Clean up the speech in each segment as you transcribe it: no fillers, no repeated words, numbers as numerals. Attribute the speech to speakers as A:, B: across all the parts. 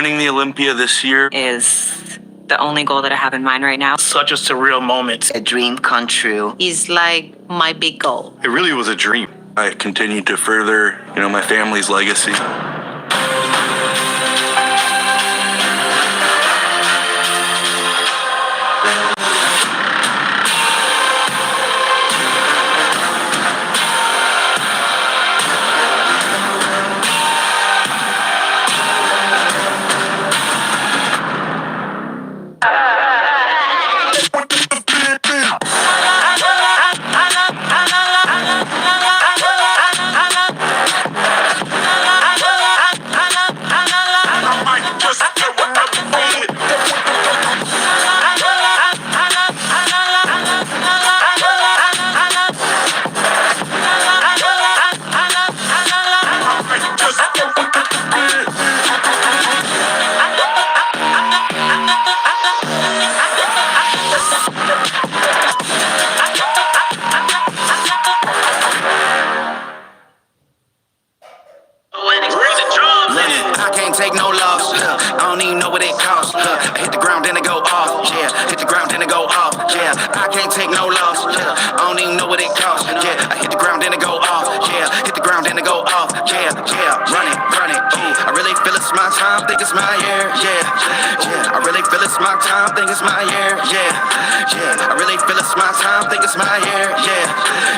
A: Winning the Olympia this year
B: is the only goal that I have in mind right now.
C: Such a surreal moment.
D: A dream come true.
B: Is like my big goal.
A: It really was a dream. I continued to further, my family's legacy.
E: Take no loss, I don't even know what it costs. I hit the ground then it go off, yeah. Hit the ground then it go off, yeah. I can't take no loss, I don't even know what it costs, yeah. I hit the ground then it go off, yeah. Hit the ground then it go off, yeah, yeah. Run it, ooh. I really feel it's my time, think it's my year, yeah, yeah. I really feel it's my time, think it's my year, yeah, yeah. I really feel it's my time, think it's my year, yeah,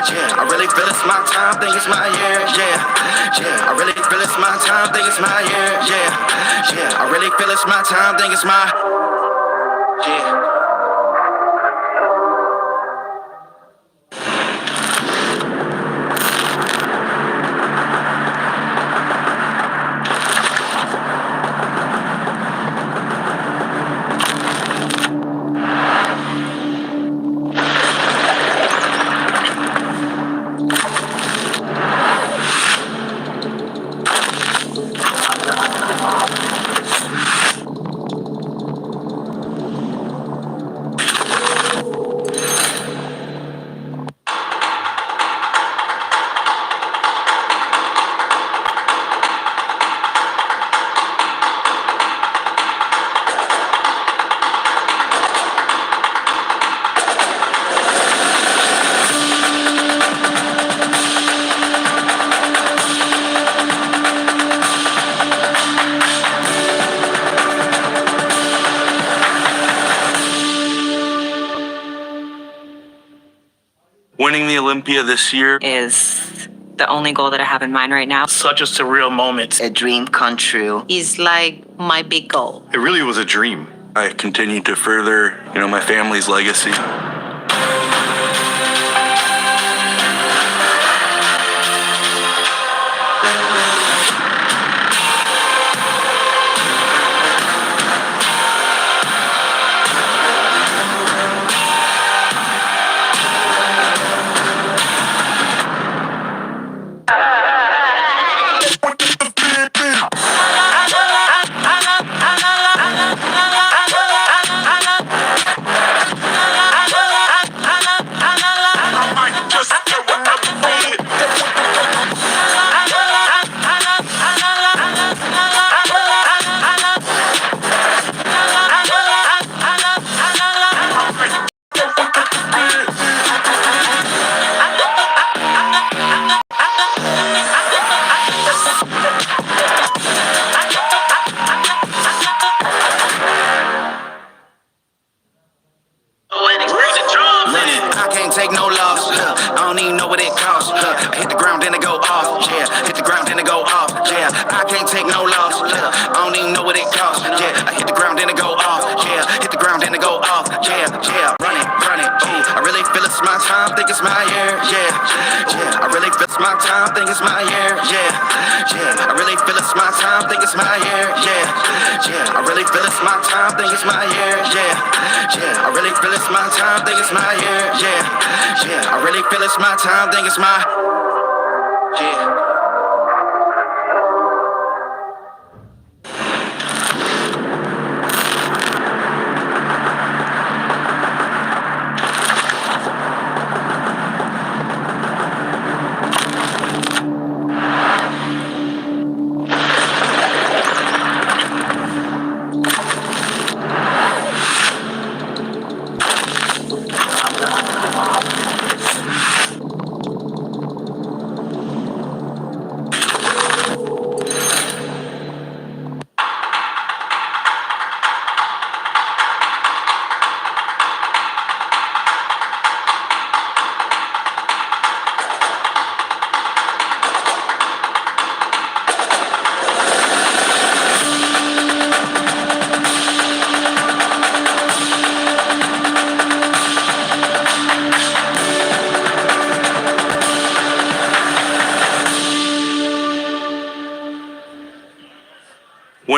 E: yeah. I really feel it's my time, think it's my year, yeah, yeah. I really feel it's my time, think it's my year, yeah. Yeah, I really feel it's my time, think it's my, yeah.
A: Winning the Olympia this year
B: Is the only goal that I have in mind right now.
C: Such a surreal moment.
D: A dream come true.
B: Is like my big goal.
A: It really was a dream. I continued to further, my family's legacy.
E: Take no loss, I don't even know what it costs. I hit the ground then it go off, yeah. Hit the ground then it go off, yeah. I can't take no loss, I don't even know what it costs, yeah. I hit the ground then it go off, yeah. Hit the ground then it go off, yeah, yeah. Run it, ooh. I really feel it's my time, think it's my year, yeah, yeah. I really feel it's my time, think it's my year, yeah, yeah. I really feel it's my time, think it's my year, yeah, yeah. I really feel it's my time, think it's my year, yeah, yeah. I really feel it's my time, think it's my year, yeah. Yeah, I really feel it's my time, think it's my, yeah.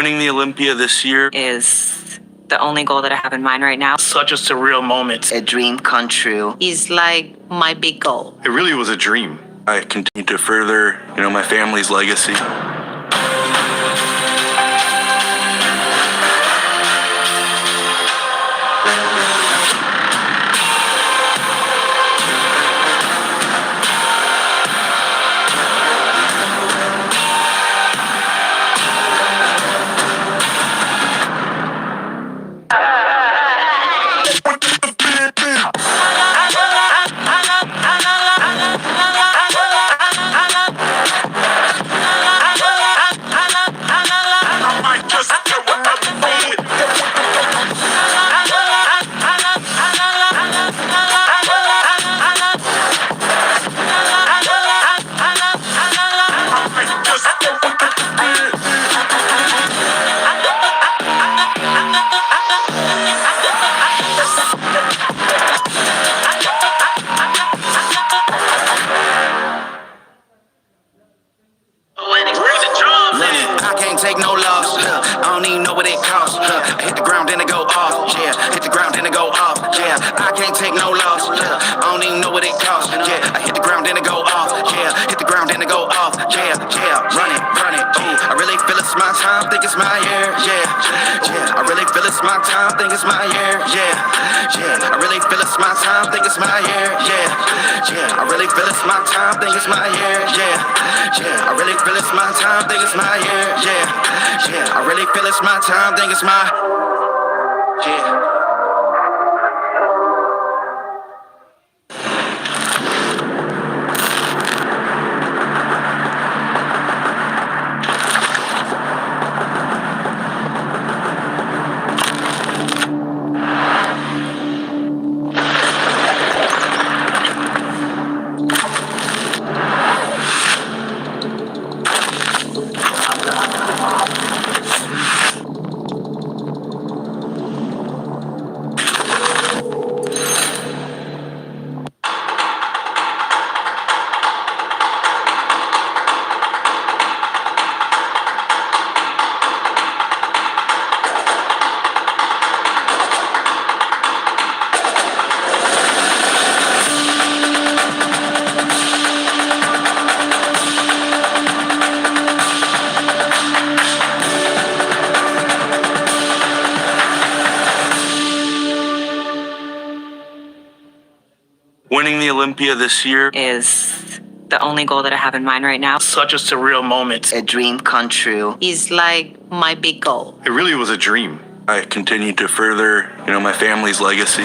A: Winning the Olympia this year
B: is the only goal that I have in mind right now.
C: Such a surreal moment.
D: A dream come true.
B: Is like my big goal.
F: It really was a dream.
A: I continue to further, my family's legacy.
E: I can't take no loss. I don't even know what it costs. I hit the ground then it go off. Yeah, hit the ground then it go off. Yeah, I can't take no loss. I don't even know what it costs. Yeah, I hit the ground then it go off. Yeah, hit the ground then it go off. Yeah, run it. Ooh, I really feel it's my time. Think it's my year. Yeah. I really feel it's my time. Think it's my year. Yeah. I really feel it's my time. Think it's my year. Yeah. I really feel it's my time. Think it's my year. Yeah. I really feel it's my time. Think it's my year. Yeah. I really feel it's my time. Think it's my yeah.
A: Winning the Olympia this year
B: Is the only goal that I have in mind right now.
C: Such a surreal moment.
D: A dream come true.
B: Is like my big goal.
F: It really was a dream.
A: I continue to further, my family's legacy.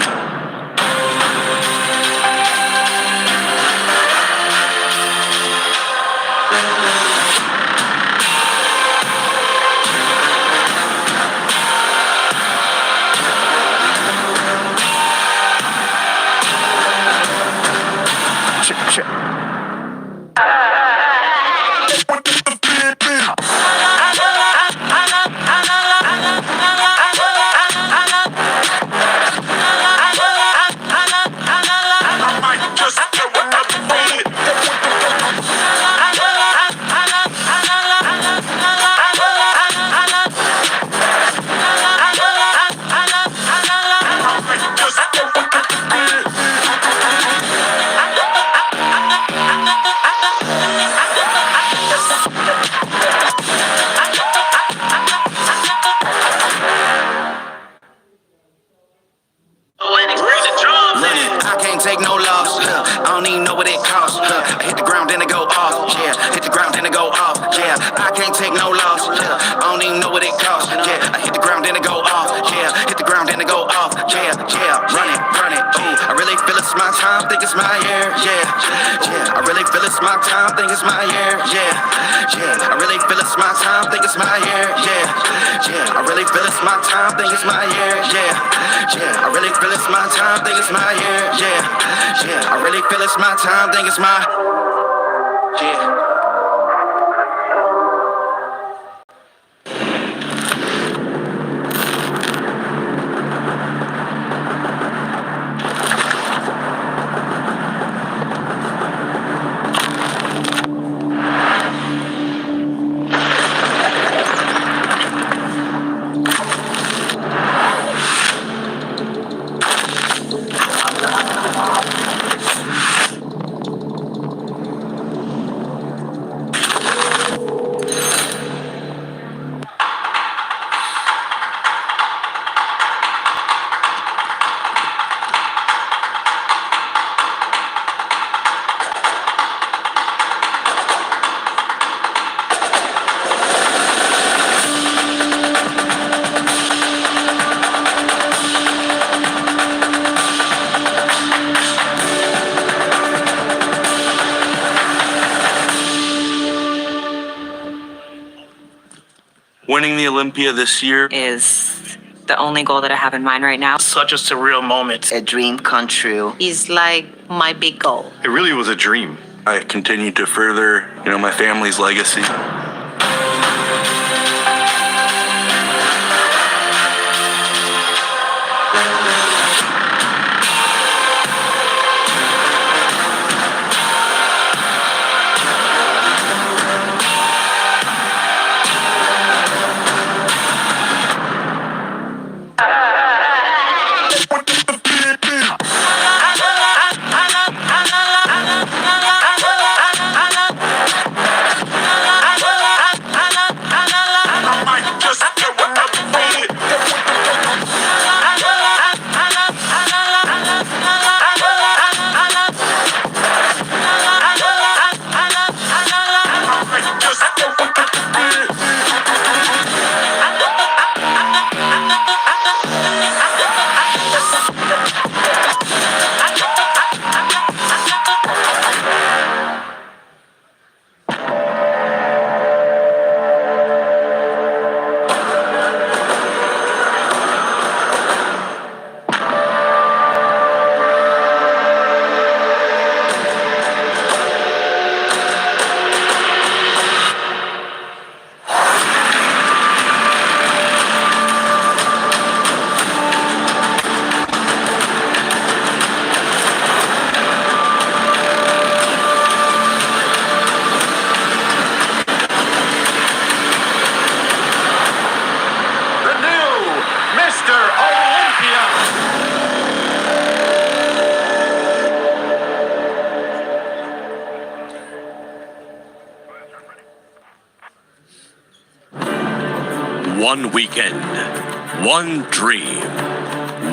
E: I can't take no loss. I don't even know what it costs. I hit the ground then it go off. Yeah, hit the ground then it go off. Yeah, I can't take no loss. I don't even know what it costs. Yeah, I hit the ground then it go off. Yeah, hit the ground then it go off. Yeah, run it. Ooh, I really feel it's my time. Think it's my year. Yeah. I really feel it's my time. Think it's my year. Yeah. I really feel it's my time. Think it's my year. Yeah. I really feel it's my time. Think it's my year. Yeah. I really feel it's my time. Think it's my year. Yeah. I really feel it's my time. Think it's my yeah.
A: Winning the Olympia this year
B: is the only goal that I have in mind right now.
C: Such a surreal moment.
D: A dream come true.
B: Is like my big goal.
F: It really was a dream.
A: I continue to further, my family's legacy.
G: One weekend, one dream.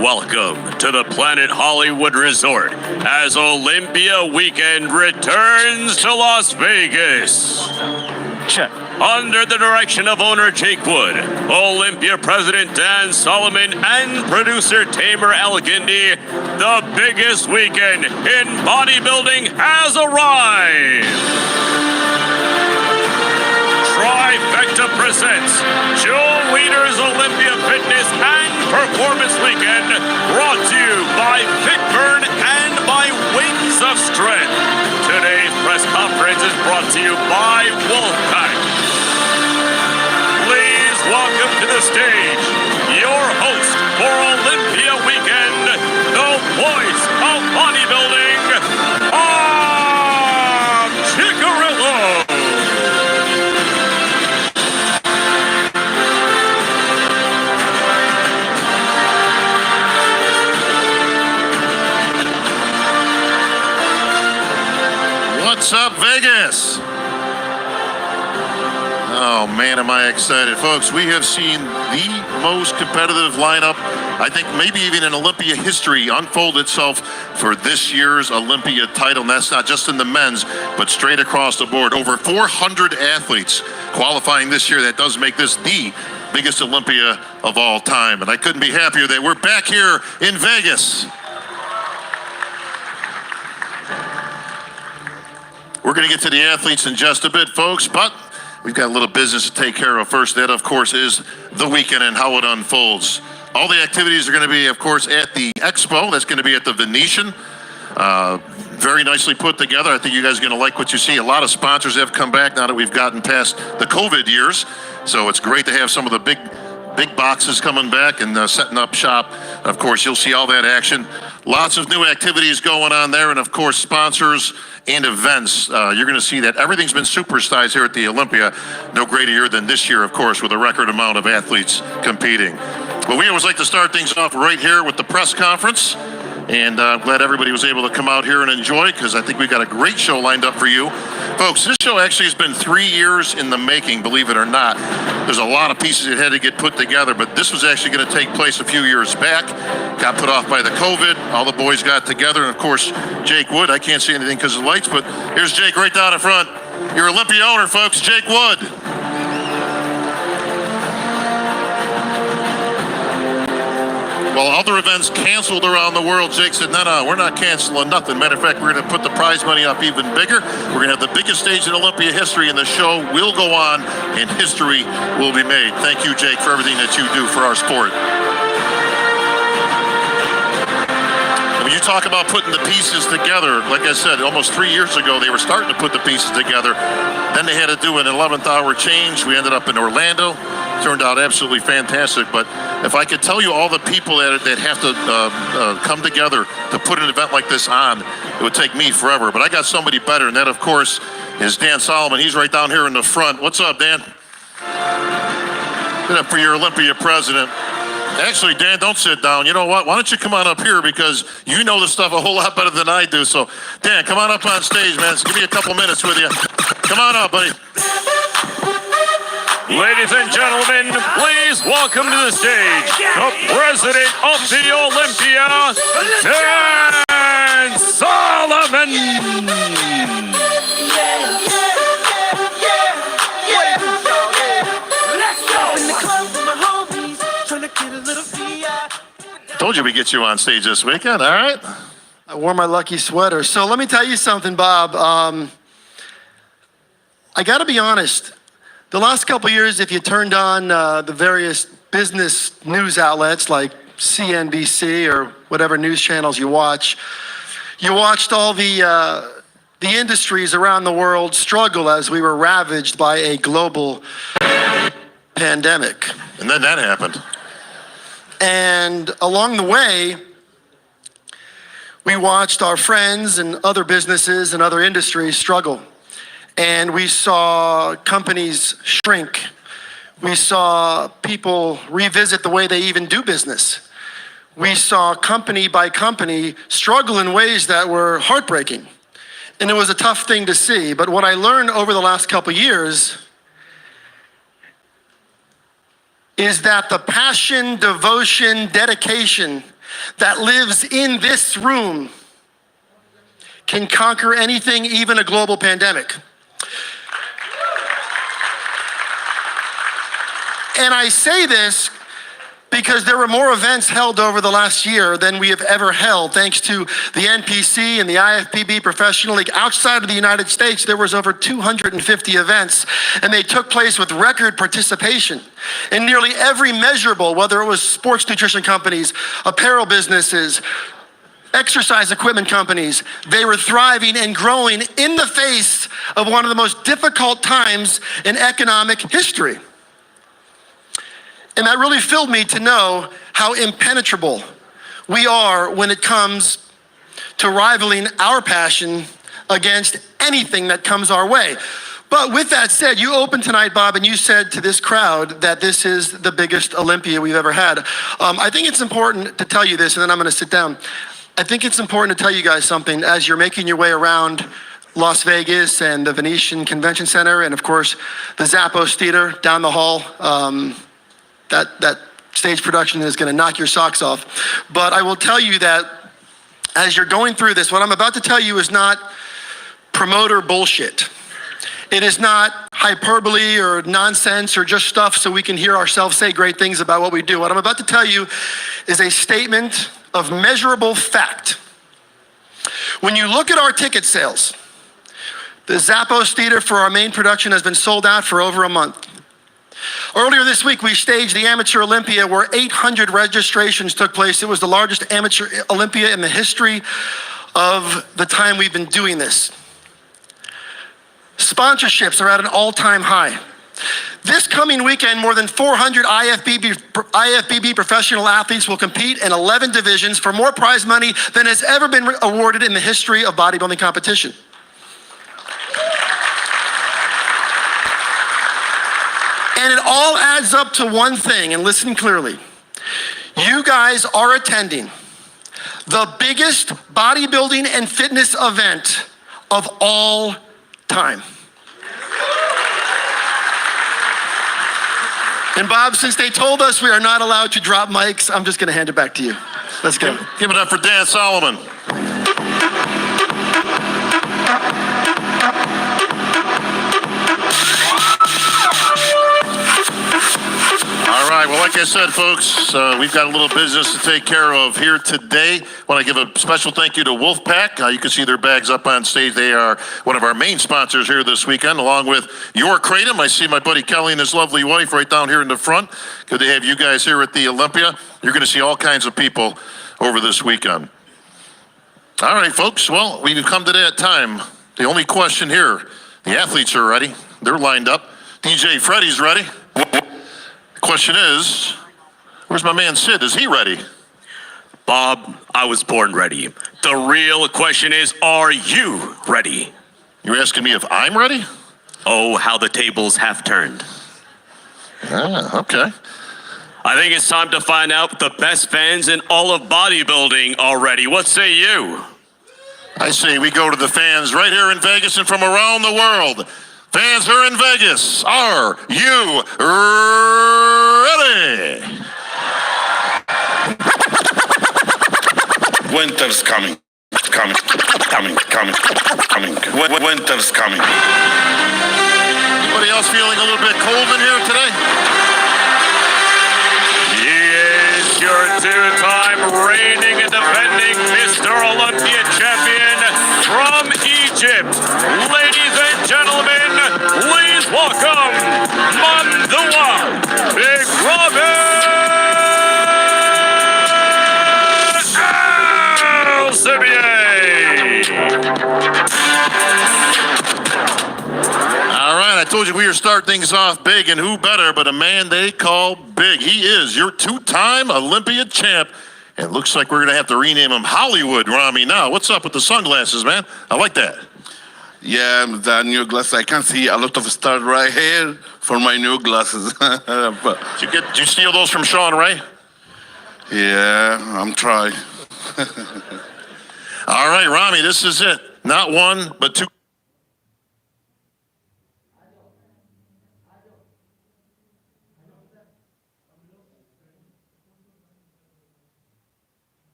G: Welcome to the Planet Hollywood Resort as Olympia weekend returns to Las Vegas.
C: Check.
G: Under the direction of owner Jake Wood, Olympia President Dan Solomon, and producer Tamer Al-Gindi, the biggest weekend in bodybuilding has arrived. Trifecta presents Joe Weider's Olympia Fitness and Performance Weekend, brought to you by FitBurn and by Wings of Strength. Today's press conference is brought to you by Wolfpack. Please welcome to the stage your host for Olympia Weekend, the voice of bodybuilding, Chickarillo.
H: What's up, Vegas? Oh man, am I excited. Folks, we have seen the most competitive lineup, I think maybe even in Olympia history, unfold itself for this year's Olympia title. And that's not just in the men's, but straight across the board. Over 400 athletes qualifying this year. That does make this the biggest Olympia of all time. And I couldn't be happier that we're back here in Vegas. We're going to get to the athletes in just a bit, folks, but we've got a little business to take care of first. That, of course, is the weekend and how it unfolds. All the activities are going to be, of course, at the Expo. That's going to be at the Venetian. Very nicely put together. I think you guys are going to like what you see. A lot of sponsors have come back now that we've gotten past the COVID years. So it's great to have some of the big boxes coming back and setting up shop. Of course, you'll see all that action. Lots of new activities going on there, and of course, sponsors and events. You're going to see that everything's been supersized here at the Olympia. No greater year than this year, of course, with a record amount of athletes competing. But we always like to start things off right here with the press conference. And I'm glad everybody was able to come out here and enjoy, because I think we've got a great show lined up for you. Folks, this show actually has been 3 years in the making, believe it or not. There's a lot of pieces that had to get put together, but this was actually going to take place a few years back. Got put off by the COVID. All the boys got together, and of course, Jake Wood. I can't see anything because of the lights, but here's Jake right down in front. Your Olympia owner, folks, Jake Wood. While other events canceled around the world, Jake said, no, we're not canceling nothing. Matter of fact, we're going to put the prize money up even bigger. We're going to have the biggest stage in Olympia history, and the show will go on, and history will be made. Thank you, Jake, for everything that you do for our sport. When you talk about putting the pieces together, like I said, almost 3 years ago, they were starting to put the pieces together. Then they had to do an 11th hour change. We ended up in Orlando. Turned out absolutely fantastic. But if I could tell you all the people that have to come together to put an event like this on, it would take me forever. But I got somebody better, and that, of course, is Dan Solomon. He's right down here in the front. What's up, Dan? Good up for your Olympia president. Actually, Dan, don't sit down. You know what? Why don't you come on up here, because you know this stuff a whole lot better than I do. So, Dan, come on up on stage, man. Give me a couple minutes with you. Come on up, buddy.
G: Ladies and gentlemen, please welcome to the stage the president of the Olympia, Dan Solomon.
H: Told you we'd get you on stage this weekend, all right?
I: I wore my lucky sweater. So let me tell you something, Bob. I got to be honest. The last couple of years, if you turned on the various business news outlets like CNBC or whatever news channels you watched all the industries around the world struggle as we were ravaged by a global pandemic.
H: And then that happened.
I: And along the way, we watched our friends and other businesses and other industries struggle. And we saw companies shrink. We saw people revisit the way they even do business. We saw company by company struggle in ways that were heartbreaking. And it was a tough thing to see. But what I learned over the last couple of years is that the passion, devotion, dedication that lives in this room can conquer anything, even a global pandemic. And I say this because there were more events held over the last year than we have ever held, thanks to the NPC and the IFBB Professional League. Outside of the United States, there was over 250 events, and they took place with record participation in nearly every measurable, whether it was sports nutrition companies, apparel businesses, exercise equipment companies. They were thriving and growing in the face of one of the most difficult times in economic history. And that really filled me to know how impenetrable we are when it comes to rivaling our passion against anything that comes our way. But with that said, you opened tonight, Bob, and you said to this crowd that this is the biggest Olympia we've ever had. I think it's important to tell you this, and then I'm going to sit down. I think it's important to tell you guys something as you're making your way around Las Vegas and the Venetian Convention Center, and of course, the Zappos Theater down the hall. That stage production is going to knock your socks off. But I will tell you that as you're going through this, what I'm about to tell you is not promoter bullshit. It is not hyperbole or nonsense or just stuff so we can hear ourselves say great things about what we do. What I'm about to tell you is a statement of measurable fact. When you look at our ticket sales, the Zappos Theater for our main production has been sold out for over a month. Earlier this week, we staged the Amateur Olympia where 800 registrations took place. It was the largest Amateur Olympia in the history of the time we've been doing this. Sponsorships are at an all-time high. This coming weekend, more than 400 IFBB professional athletes will compete in 11 divisions for more prize money than has ever been awarded in the history of bodybuilding competition. And it all adds up to one thing, and listen clearly. You guys are attending the biggest bodybuilding and fitness event of all time. And Bob, since they told us we are not allowed to drop mics, I'm just going to hand it back to you. Let's go.
H: Give it up for Dan Solomon. All right, well, like like I said, folks, we've got a little business to take care of here today. I want to give a special thank you to Wolfpack. You can see their bags up on stage. They are one of our main sponsors here this weekend, along with your Kratom. I see my buddy Kelly and his lovely wife right down here in the front. Good to have you guys here at the Olympia. You're going to see all kinds of people over this weekend. All right, folks. Well, we've come to that time. The only question here, the athletes are ready. They're lined up. DJ Freddie's ready. The question is, where's my man Sid? Is he ready?
G: Bob, I was born ready. The real question is, are you ready?
H: You're asking me if I'm ready?
G: Oh, how the tables have turned.
H: Ah, okay.
G: I think it's time to find out the best fans in all of bodybuilding already. What say you?
H: I say we go to the fans right here in Vegas and from around the world. Fans who are in Vegas, are you ready?
A: Winter's coming. Coming. Winter's coming.
H: Anybody else feeling a little bit cold in here today?
G: He is your two-time reigning and defending Mr. Olympia champion from Egypt. Ladies and gentlemen, please welcome Mandua Big Robin Alcibiade.
H: All right, I told you we were starting things off big, and who better but a man they call Big. He is your two-time Olympia champ, and looks like we're going to have to rename him Hollywood Rami now. What's up with the sunglasses, man? I like that.
A: Yeah, the new glasses. I can see a lot of stars right here for my new glasses. But,
H: Did you steal those from Sean Ray?
A: yeah, I'm trying.
H: All right, Rami, this is it. Not one, but two.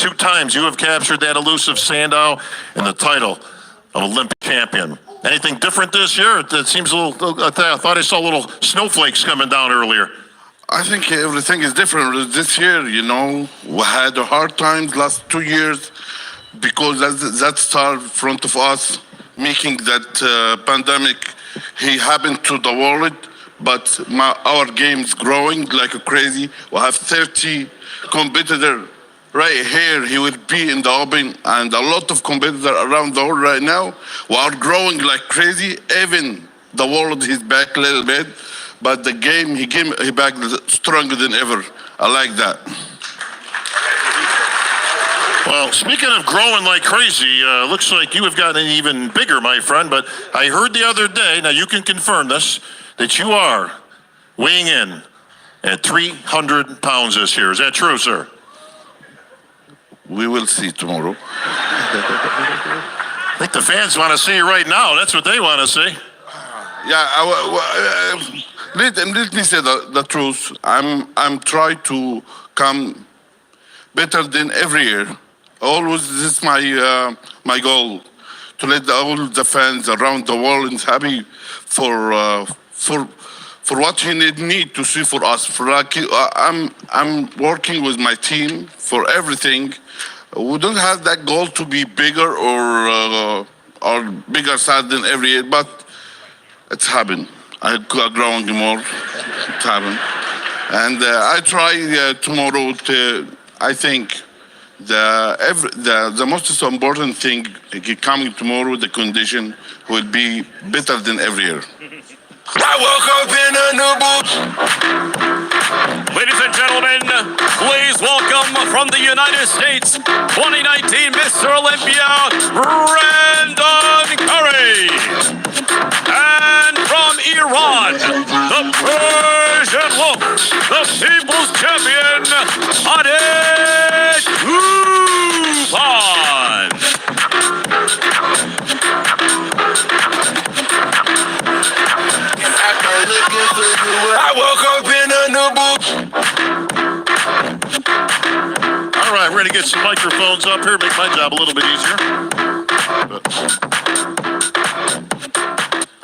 H: 2 times you have captured that elusive Sandow and the title of Olympic champion. Anything different this year? It seems a little, I thought I saw little snowflakes coming down earlier.
A: I think everything is different this year. You know, we had a hard times last 2 years because that started in front of us, making that pandemic he happened to the world. But our game is growing like crazy. We have 30 competitors right here. He will be in the open, and a lot of competitors around the world right now. We are growing like crazy. Even the world is back a little bit. But the game, he back stronger than ever. I like that.
H: Well, speaking of growing like crazy, looks like you have gotten even bigger, my friend. But I heard the other day, now you can confirm this, that you are weighing in at 300 pounds this year. Is that true, sir?
A: We will see tomorrow.
H: I think the fans want to see you right now. That's what they want to see.
A: Yeah, let me say the truth. I'm trying to come better than every year. Always, this is my goal, to let all the fans around the world is happy for what he need to see for us. I'm working with my team for everything. We don't have that goal to be bigger or bigger size than every year, but it's happened. I'm growing more. It's happened, and I try tomorrow to. I think the most important thing coming tomorrow, the condition will be better than every year.
E: I woke up in a new boot.
G: Ladies and gentlemen, please welcome from the United States, 2019 Mr. Olympia, Brandon Curry. And from Iran, the Persian Wolf, the People's Champion, Hadi Chupan.
E: I woke up in a new boot.
H: All right, we're going to get some microphones up here, make my job a little bit easier.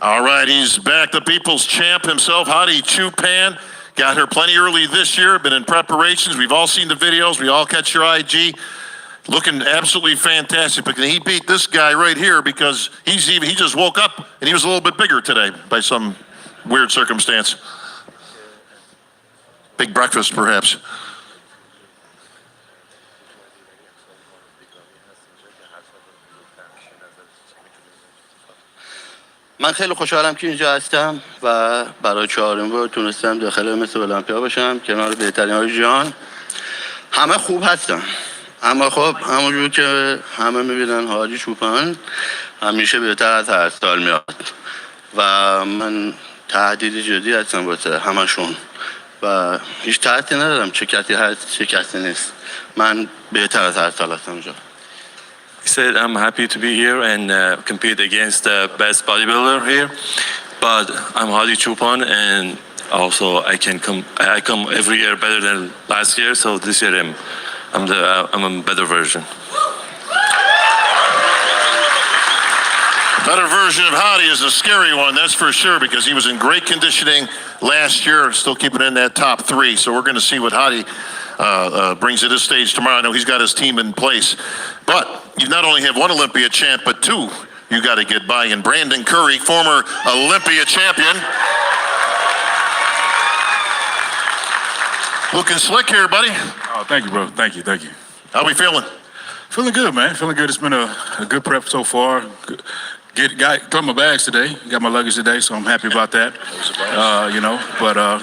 H: All right, he's back, the people's champ himself, Hadi Chupan. Got here plenty early this year, been in preparations. We've all seen the videos. We all catch your IG. Looking absolutely fantastic. But he beat this guy right here because he just woke up and he was a little bit bigger today by some weird circumstance. Big breakfast, perhaps.
J: من خیلی خوشحالم که اینجا هستم و برای 4مین بار تونستم داخل مثل المپیا باشم کنار بهترین های جهان. همه خوب هستن، اما خب همونجور که همه میبینن هادی چوپان همیشه بهتر از هر سال میاد و من تهدیدی جدی هستم واسه همشون و هیچ تحتی ندارم چه کسی هست چه کسی نیست. من بهتر از هر سال هستم اینجا.
K: He said, I'm happy to be here and compete against the best bodybuilder here. But I'm Hadi Chupan, and also I come every year better than last year. So this year I'm a better version.
H: Better version of Hadi is a scary one, that's for sure, because he was in great conditioning last year, still keeping in that top 3. So we're going to see what Hadi brings to this stage tomorrow. I know he's got his team in place. But you not only have one Olympia champ, but 2 you got to get by. And Brandon Curry, former Olympia champion. Looking slick here, buddy.
L: Oh, thank you, bro. Thank you.
H: How we feeling?
L: Feeling good, man. Feeling good. It's been a good prep so far. Got my bags today. Got my luggage today, so I'm happy about that.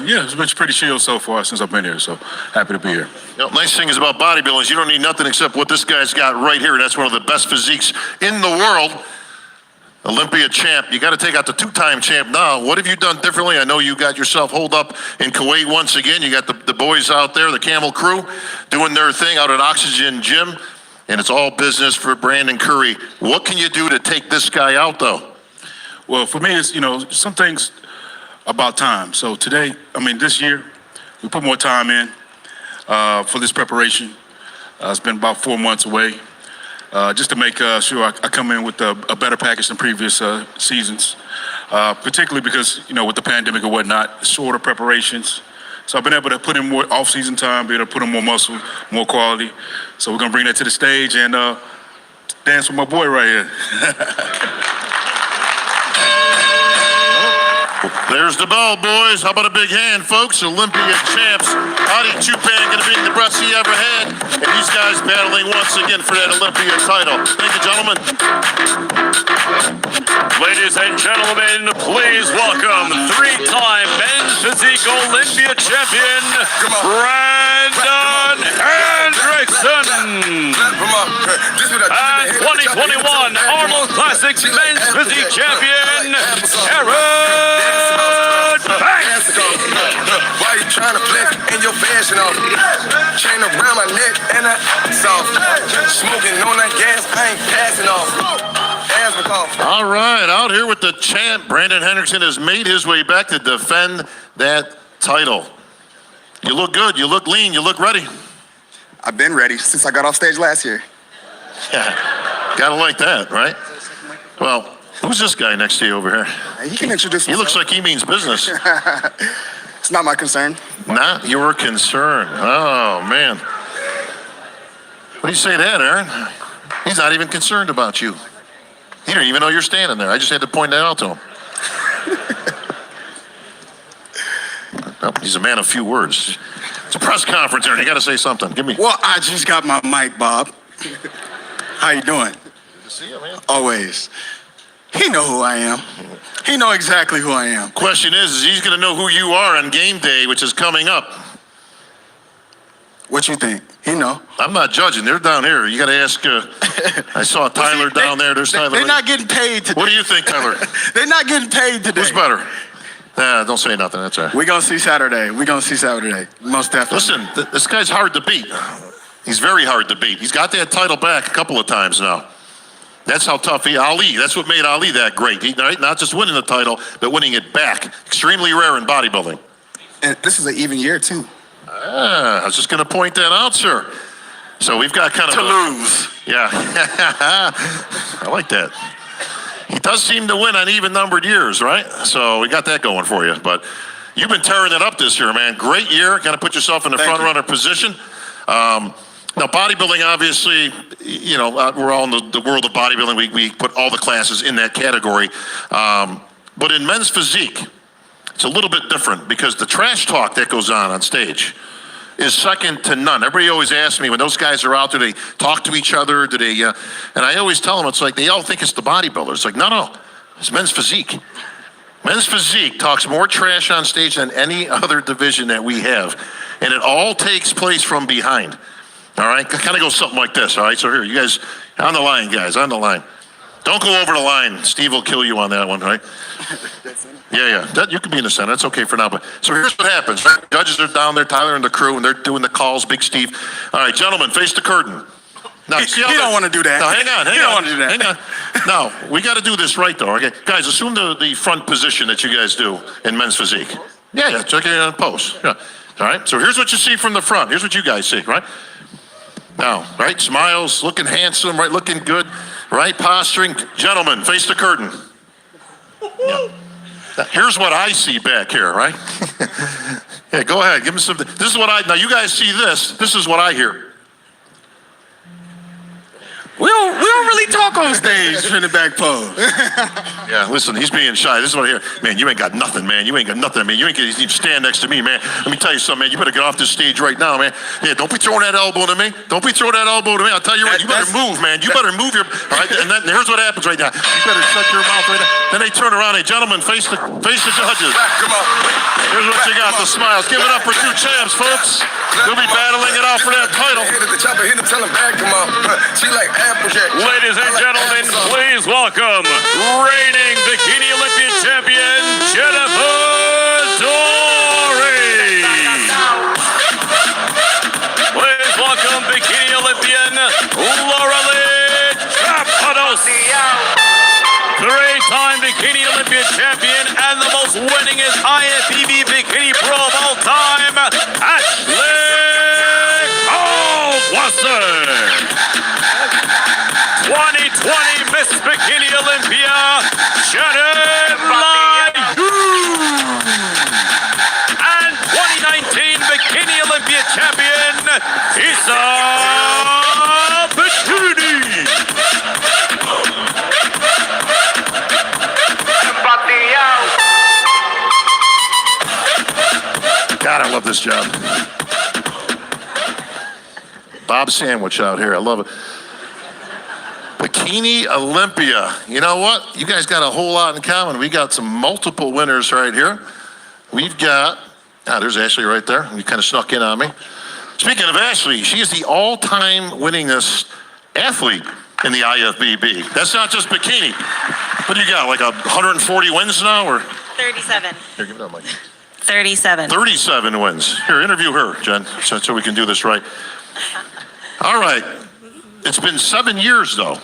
L: Yeah, it's been pretty chill so far since I've been here, so happy to be here.
H: You know, nice thing is about bodybuilding is you don't need nothing except what this guy's got right here. That's one of the best physiques in the world. Olympia champ. You got to take out the 2-time champ now. What have you done differently? I know you got yourself holed up in Kuwait once again. You got the boys out there, the Camel crew, doing their thing out at Oxygen Gym. And it's all business for Brandon Curry. What can you do to take this guy out, though?
L: Well, for me, it's, some things about time. So today, this year, we put more time in for this preparation. It's been about 4 months away. Just to make sure I come in with a better package than previous seasons, particularly because, with the pandemic and whatnot, shorter preparations. So I've been able to put in more off-season time, be able to put in more muscle, more quality. So we're going to bring that to the stage and dance with my boy right here.
H: There's the bell, boys. How about a big hand, folks? Olympia champs. Hadi Choopan going to be the best he ever had. And these guys battling once again for that Olympia title. Thank you, gentlemen.
G: Ladies and gentlemen, please welcome three-time men's physique Olympia champion, Brandon Hendrickson. And 2021 Arnold Classic men's physique champion, Aaron Banks.
E: Why you trying to flex in your fashion off? Chain around my neck and I soft. Smoking on that gas, I ain't passing off.
H: All right, out here with the champ, Brandon Hendrickson has made his way back to defend that title. You look good, you look lean, you look ready.
M: I've been ready since I got off stage last year.
H: Yeah, gotta like that, right? Well, who's this guy next to you over here?
M: He can introduce himself.
H: He looks like he means business.
M: It's not my concern.
H: Not your concern. Oh, man. What do you say to that, Aaron? He's not even concerned about you. He didn't even know you're standing there. I just had to point that out to him. Oh, he's a man of few words. It's a press conference, Aaron. You got to say something. Give me.
M: Well, I just got my mic, Bob. How you doing?
H: Good to see you, man.
M: Always. He know who I am. He know exactly who I am.
H: Question is he's going to know who you are on game day, which is coming up.
M: What you think? He know.
H: I'm not judging. They're down here. You got to ask. I saw Tyler down there. There's Tyler.
M: They're not getting paid today.
H: What do you think, Tyler?
M: They're not getting paid today.
H: Who's better? Nah, don't say nothing. That's all right.
M: We're going to see Saturday. Most definitely.
H: Listen, this guy's hard to beat. He's very hard to beat. He's got that title back a couple of times now. That's how tough Ali. That's what made Ali that great. Right? Not just winning the title, but winning it back. Extremely rare in bodybuilding.
M: And this is an even year, too.
H: I was just going to point that out, sir. So we've got kind of
M: lose.
H: Yeah. I like that. He does seem to win on even numbered years, right? So we got that going for you. But you've been tearing it up this year, man. Great year. Got to put yourself in the front runner position. Now, bodybuilding, obviously, we're all in the world of bodybuilding. We put all the classes in that category. But in men's physique, it's a little bit different because the trash talk that goes on stage is second to none. Everybody always asks me, when those guys are out, do they talk to each other? Do they? And I always tell them, it's like they all think it's the bodybuilders. It's like, no, it's men's physique. Men's physique talks more trash on stage than any other division that we have. And it all takes place from behind. All right? It kind of goes something like this, all right? So here, you guys, on the line, guys, on the line. Don't go over the line. Steve will kill you on that one, right? Yeah. You can be in the center. That's okay for now. But so here's what happens, right? Judges are down there, Tyler and the crew, and they're doing the calls, Big Steve. All right, gentlemen, face the curtain. Now,
M: you don't want to do that.
H: No, hang on.
M: You don't want to do that.
H: Hang on. Now, we got to do this right, though, okay? Guys, assume the front position that you guys do in men's physique. Yeah, check it on pose. Yeah. All right, so here's what you see from the front. Here's what you guys see, right? Now, right, smiles, looking handsome, right, looking good, right, posturing. Gentlemen, face the curtain. Yeah. Now, here's what I see back here, right? Yeah, go ahead, give me some. This is what now you guys see this. This is what I hear.
M: We don't really talk on stage in the back pose.
H: Yeah, listen, he's being shy. This is what I hear. Man, you ain't got nothing, man. You ain't got nothing, man. You ain't gonna stand next to me, man. Let me tell you something, man. You better get off this stage right now, man. Yeah, don't be throwing that elbow to me. Don't be throwing that elbow to me. I'll tell you what, you better move, man. You better move your, all right? And then here's what happens right now. You better shut your mouth right now. Then they turn around. Hey, gentlemen, face the judges.
E: Come on.
H: Here's what you got, the smiles. Give it up for two champs, folks. They'll be battling it out for that title.
E: Hit the chopper, hit him, tell him back, come on. She like Applejack.
G: Ladies and gentlemen, please welcome reigning Bikini Olympia champion, Jennifer Dory. Please welcome Bikini Olympian, Laura Lee Chapados. Three-time Bikini Olympia champion and the most winningest IFBB Bikini Pro of all time, Ashley Watson.
H: this job. Bob Sandwich out here. I love it. Bikini Olympia. You know what? You guys got a whole lot in common. We got some multiple winners right here. We've got, there's Ashley right there. You kind of snuck in on me. Speaking of Ashley, she is the all-time winningest athlete in the IFBB. That's not just bikini. What do you got, like 140 wins now, or?
B: 37.
H: Here, give it up, Mike.
B: 37.
H: 37 wins. Here, interview her, Jen, so we can do this right. All right. It's been 7 years, though,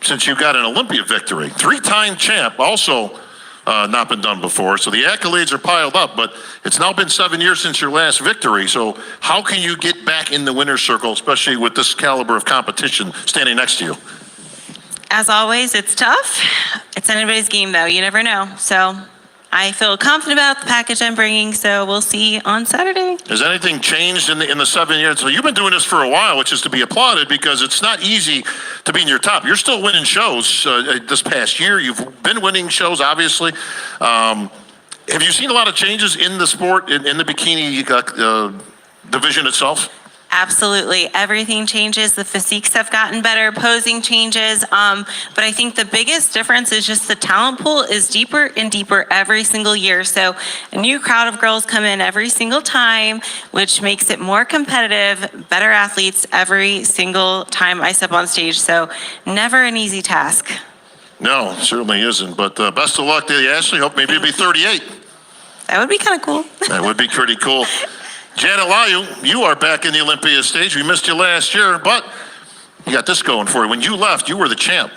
H: since you got an Olympia victory. 3-time champ, also not been done before. So the accolades are piled up, but it's now been 7 years since your last victory. So how can you get back in the winner's circle, especially with this caliber of competition standing next to you?
N: As always, it's tough. It's anybody's game, though. You never know. So I feel confident about the package I'm bringing, so we'll see on Saturday.
H: Has anything changed in the 7 years? So you've been doing this for a while, which is to be applauded because it's not easy to be in your top. You're still winning shows this past year. You've been winning shows, obviously. Have you seen a lot of changes in the sport, in the bikini division itself?
N: Absolutely. Everything changes. The physiques have gotten better. Posing changes. But I think the biggest difference is just the talent pool is deeper and deeper every single year. So a new crowd of girls come in every single time, which makes it more competitive, better athletes every single time I step on stage. So never an easy task.
H: No, certainly isn't. But best of luck to you, Ashley. Hope maybe you'll be 38.
N: That would be kind of cool.
H: That would be pretty cool. Janet Layu, you are back in the Olympia stage. We missed you last year, but you got this going for you. When you left, you were the champ.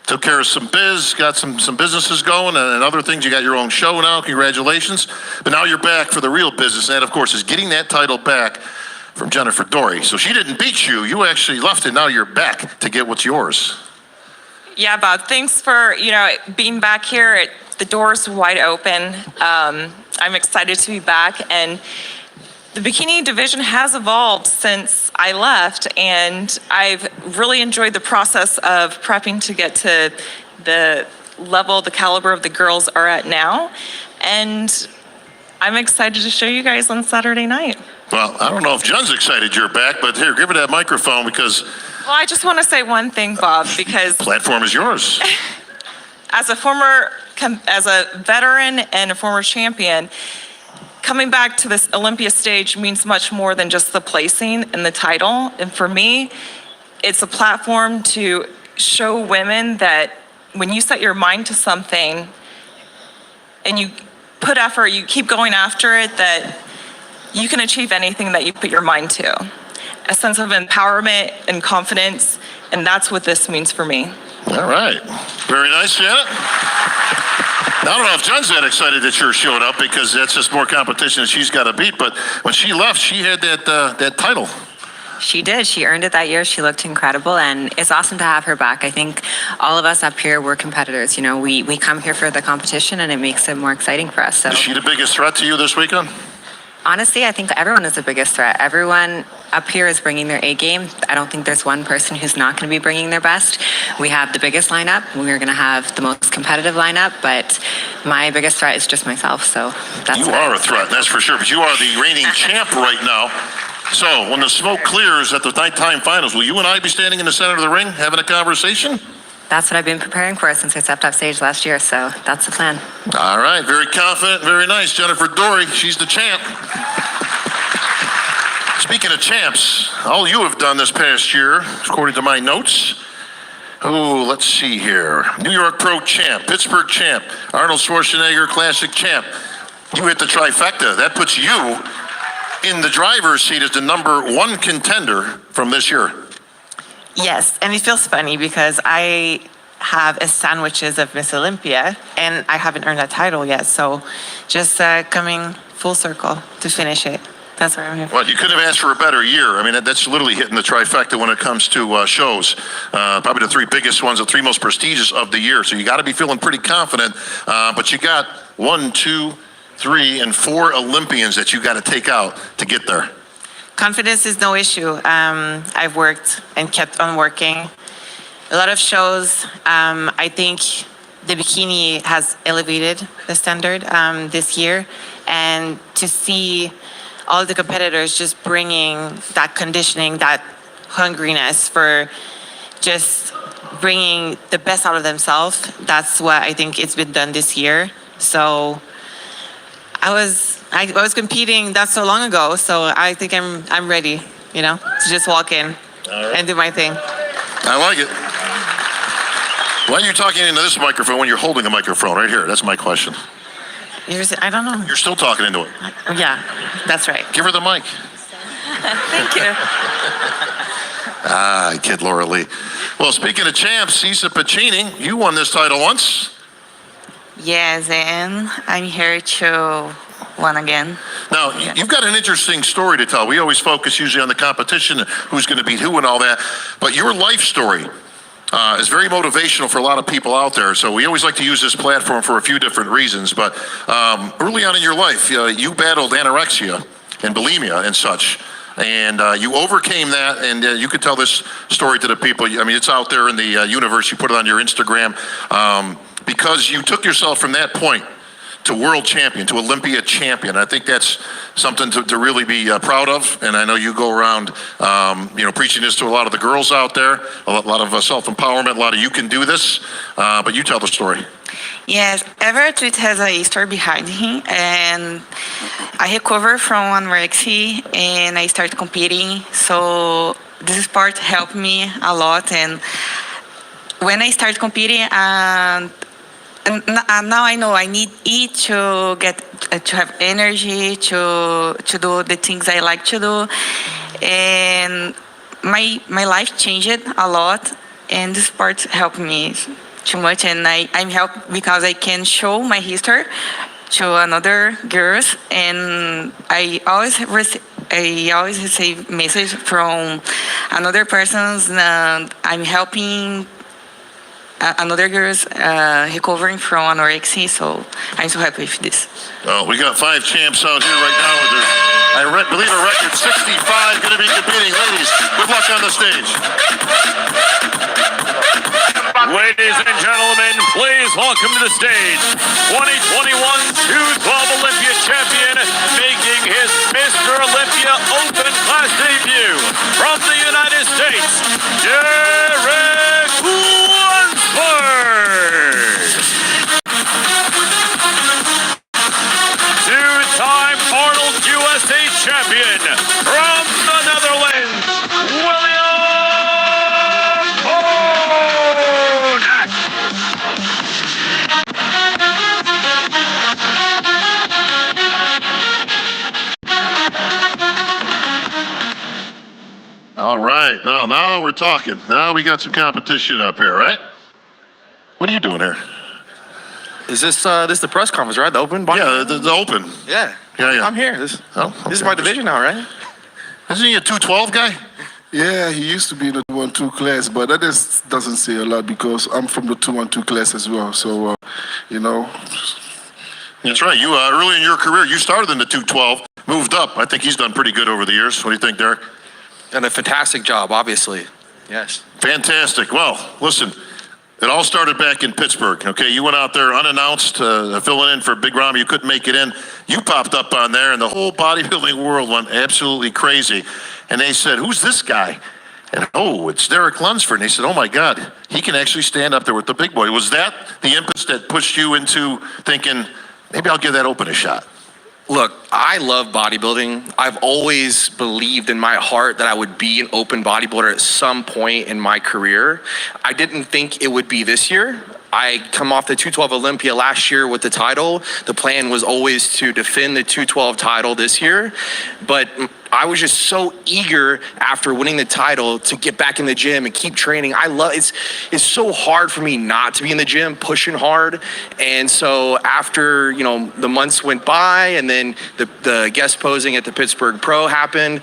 H: Took care of some biz, got some businesses going and other things. You got your own show now. Congratulations. But now you're back for the real business. And that, of course, is getting that title back from Jennifer Dory. So she didn't beat you. You actually left it. Now you're back to get what's yours.
O: Yeah, Bob, thanks for, being back here. The door's wide open. I'm excited to be back, and the bikini division has evolved since I left, and I've really enjoyed the process of prepping to get to the level, the caliber of the girls are at now, and I'm excited to show you guys on Saturday night.
H: Well, I don't know if Jen's excited you're back, but here, give her that microphone because...
O: Well, I just want to say one thing, Bob, because...
H: Platform is yours.
O: As a veteran and a former champion, coming back to this Olympia stage means much more than just the placing and the title. And for me, it's a platform to show women that when you set your mind to something and you put effort, you keep going after it, that you can achieve anything that you put your mind to. A sense of empowerment and confidence, and that's what this means for me.
H: All right. Very nice, Janet. I don't know if Jen's that excited that you're showing up because that's just more competition that she's got to beat. But when she left, she had that title.
B: She did. She earned it that year. She looked incredible, and it's awesome to have her back. I think all of us up here, we're competitors. We come here for the competition, and it makes it more exciting for us. So.
H: Is she the biggest threat to you this weekend?
B: Honestly, I think everyone is the biggest threat. Everyone up here is bringing their A game. I don't think there's one person who's not going to be bringing their best. We have the biggest lineup. We're going to have the most competitive lineup, but my biggest threat is just myself. So that's
H: you are a threat, that's for sure. But you are the reigning champ right now. So when the smoke clears at the nighttime finals, will you and I be standing in the center of the ring having a conversation?
B: That's what I've been preparing for since I stepped off stage last year, so that's the plan.
H: All right, very confident, very nice. Jennifer Dory, she's the champ. Speaking of champs, all you have done this past year, according to my notes, let's see here. New York Pro champ, Pittsburgh champ, Arnold Schwarzenegger Classic champ. You hit the trifecta. That puts you in the driver's seat as the #1 contender from this year.
P: Yes, and it feels funny because I have a sandwiches of Miss Olympia, and I haven't earned that title yet. So just coming full circle to finish it. That's where I'm here.
H: Well, you couldn't have asked for a better year. I mean, that's literally hitting the trifecta when it comes to shows. Probably the 3 biggest ones, the 3 most prestigious of the year. So you got to be feeling pretty confident. But you got 1, 2, 3, and 4 Olympians that you got to take out to get there.
P: Confidence is no issue. I've worked and kept on working. A lot of shows. I think the bikini has elevated the standard this year, and to see all the competitors just bringing that conditioning, that hungriness for just bringing the best out of themselves. That's what I think it's been done this year. So I was competing not so long ago, so I think I'm ready, to just walk in and do my thing.
H: I like it. Why are you talking into this microphone when you're holding the microphone right here? That's my question.
P: I don't know.
H: You're still talking into it.
P: Yeah, that's right.
H: Give her the mic.
P: Thank you.
H: I kid Laura Lee. Well, speaking of champs, Isa Pacini, you won this title once.
Q: Yes, and I'm here to win again.
H: Now, you've got an interesting story to tell. We always focus usually on the competition, who's going to beat who and all that. But your life story is very motivational for a lot of people out there. So we always like to use this platform for a few different reasons. But early on in your life, you battled anorexia and bulimia and such. And you overcame that, and you could tell this story to the people. I mean, it's out there in the universe. You put it on your Instagram because you took yourself from that point to world champion, to Olympia champion. I think that's something to really be proud of. And I know you go around, preaching this to a lot of the girls out there, a lot of self-empowerment, a lot of you can do this. But you tell the story.
Q: Yes, every athlete has a story behind him, and I recovered from anorexia and I started competing. So this sport helped me a lot. And when I started competing, and now I know I need it to have energy to do the things I like to do, and my life changed a lot, and the sport helped me too much, and I'm helped because I can show my history to another girls, and I always receive message from another persons, and I'm helping another girls recovering from anorexia, so I'm so happy with this.
H: Well, we got 5 champs out here right now with their, I believe a record 65 going to be competing. Ladies, good luck on the stage.
G: Ladies and gentlemen, please welcome to the stage 2021 212 Olympia champion, making his Mr. Olympia Open Class debut from the United States, Derek Lunsford. Two-time Arnold USA champion from the Netherlands, William.
H: All right, now we're talking. Now we got some competition up here, right? What are you doing here?
F: Is this the press conference, right? The open?
H: Yeah, the open.
F: Yeah.
H: Yeah.
F: I'm here. This is my division now, right?
H: Isn't he a 212 guy?
R: Yeah, he used to be in the 212 class, but that just doesn't say a lot because I'm from the 212 class as well. So,
H: That's right. You early in your career, you started in the 212, moved up. I think he's done pretty good over the years. What do you think, Derek?
F: Done a fantastic job, obviously. Yes.
H: Fantastic. Well, listen, it all started back in Pittsburgh, okay? You went out there unannounced, filling in for Big Rom. You couldn't make it in. You popped up on there, and the whole bodybuilding world went absolutely crazy. And they said, who's this guy? And, it's Derek Lunsford. And they said, oh, my God, he can actually stand up there with the big boy. Was that the impetus that pushed you into thinking, maybe I'll give that open a shot?
F: Look, I love bodybuilding. I've always believed in my heart that I would be an open bodybuilder at some point in my career. I didn't think it would be this year. I come off the 212 Olympia last year with the title. The plan was always to defend the 212 title this year, but I was just so eager after winning the title to get back in the gym and keep training. It's so hard for me not to be in the gym, pushing hard. And so after, the months went by and then the guest posing at the Pittsburgh Pro happened,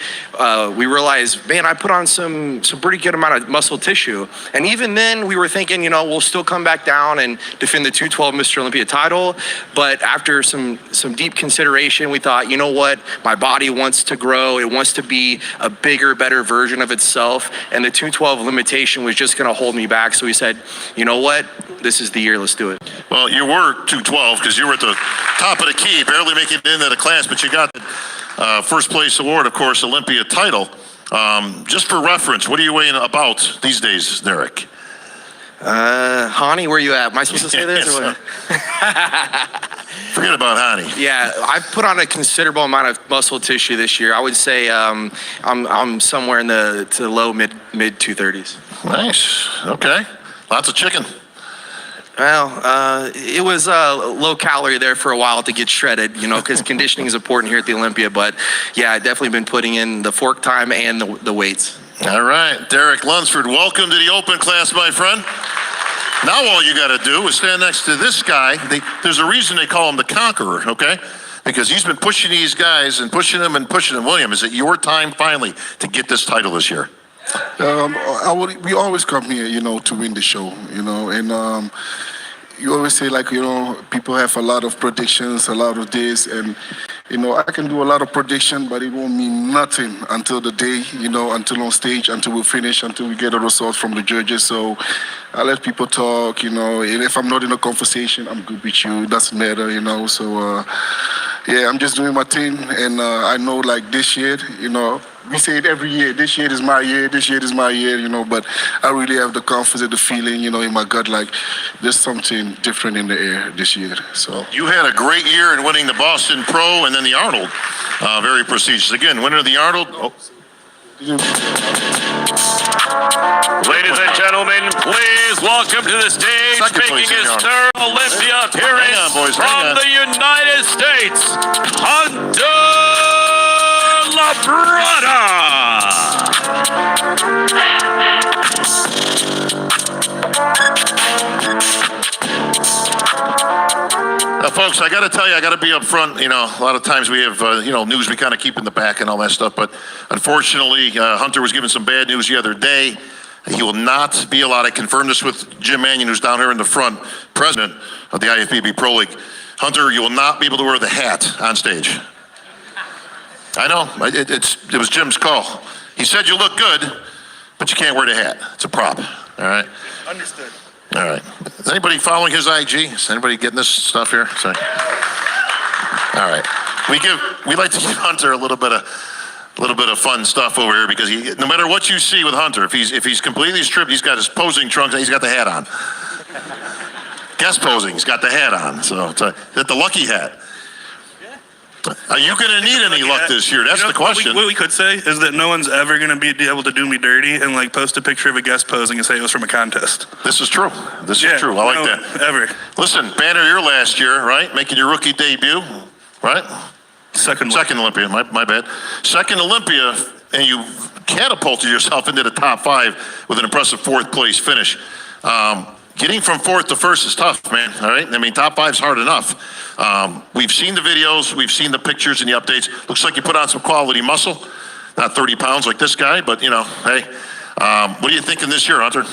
F: we realized, man, I put on some pretty good amount of muscle tissue. And even then we were thinking, we'll still come back down and defend the 212 Mr. Olympia title. But after some deep consideration, we thought, you know what, my body wants to grow. It wants to be a bigger, better version of itself. And the 212 limitation was just going to hold me back. So we said, you know what? This is the year. Let's do it.
H: Well, you were 212 because you were at the top of the key, barely making it into the class, but you got first place award, of course, Olympia title. Just for reference, what are you weighing about these days, Derek?
F: Hani, where you at? Am I supposed to say this? Or what?
H: Forget about Hani.
F: Yeah, I've put on a considerable amount of muscle tissue this year. I would say I'm somewhere in the low mid 230s.
H: Nice. Okay. Lots of chicken.
F: Well, it was low calorie there for a while to get shredded, because conditioning is important here at the Olympia. But yeah, I've definitely been putting in the fork time and the weights.
H: All right, Derek Lunsford, welcome to the open class, my friend. Now all you got to do is stand next to this guy. There's a reason they call him the Conqueror, okay? Because he's been pushing these guys and pushing them and pushing them. William, is it your time finally to get this title this year?
R: We always come here, to win the show, and you always say, people have a lot of predictions, a lot of this, and, I can do a lot of prediction, but it won't mean nothing until the day, until on stage, until we finish, until we get a result from the judges. So I let people talk, and if I'm not in a conversation, I'm good with you. It doesn't matter, So, yeah, I'm just doing my thing, and I know, this year, we say it every year. This year is my year. This year is my year. But I really have the confidence, the feeling, in my gut, there's something different in the air this year. So
H: you had a great year in winning the Boston Pro and then the Arnold. Very prestigious. Again, winner of the Arnold. Oh.
G: Ladies and gentlemen, please welcome to the stage, making his third Olympia appearance from the United States, Hunter Labrada.
H: Now, folks, I got to tell you, I got to be up front. A lot of times we have, news we kind of keep in the back and all that stuff. But unfortunately, Hunter was given some bad news the other day. He will not be allowed. I confirmed this with Jim Mannion, who's down here in the front, president of the IFBB Pro League. Hunter, you will not be able to wear the hat on stage. I know. It was Jim's call. He said you look good, but you can't wear the hat. It's a prop. All right?
L: Understood.
H: All right. Is anybody following his IG? Is anybody getting this stuff here? Sorry. All right. We like to give Hunter a little bit of fun stuff over here because no matter what you see with Hunter, if he's completely stripped, he's got his posing trunks and he's got the hat on. Guest posing, he's got the hat on. So it's the lucky hat. Are you going to need any luck this year? That's the question.
S: What we could say is that no one's ever going to be able to do me dirty and post a picture of a guest posing and say it was from a contest.
H: This is true. This is true. I like that.
S: Ever.
H: Listen, Banner, your last year, right? Making your rookie debut, right? Second Olympia, my bad. Second Olympia, and you catapulted yourself into the top 5 with an impressive 4th place finish. Getting from 4th to 1st is tough, man, all right? I mean, top 5's hard enough. We've seen the videos, we've seen the pictures and the updates. Looks like you put on some quality muscle. Not 30 pounds like this guy, but, hey. What are you thinking this year, Hunter?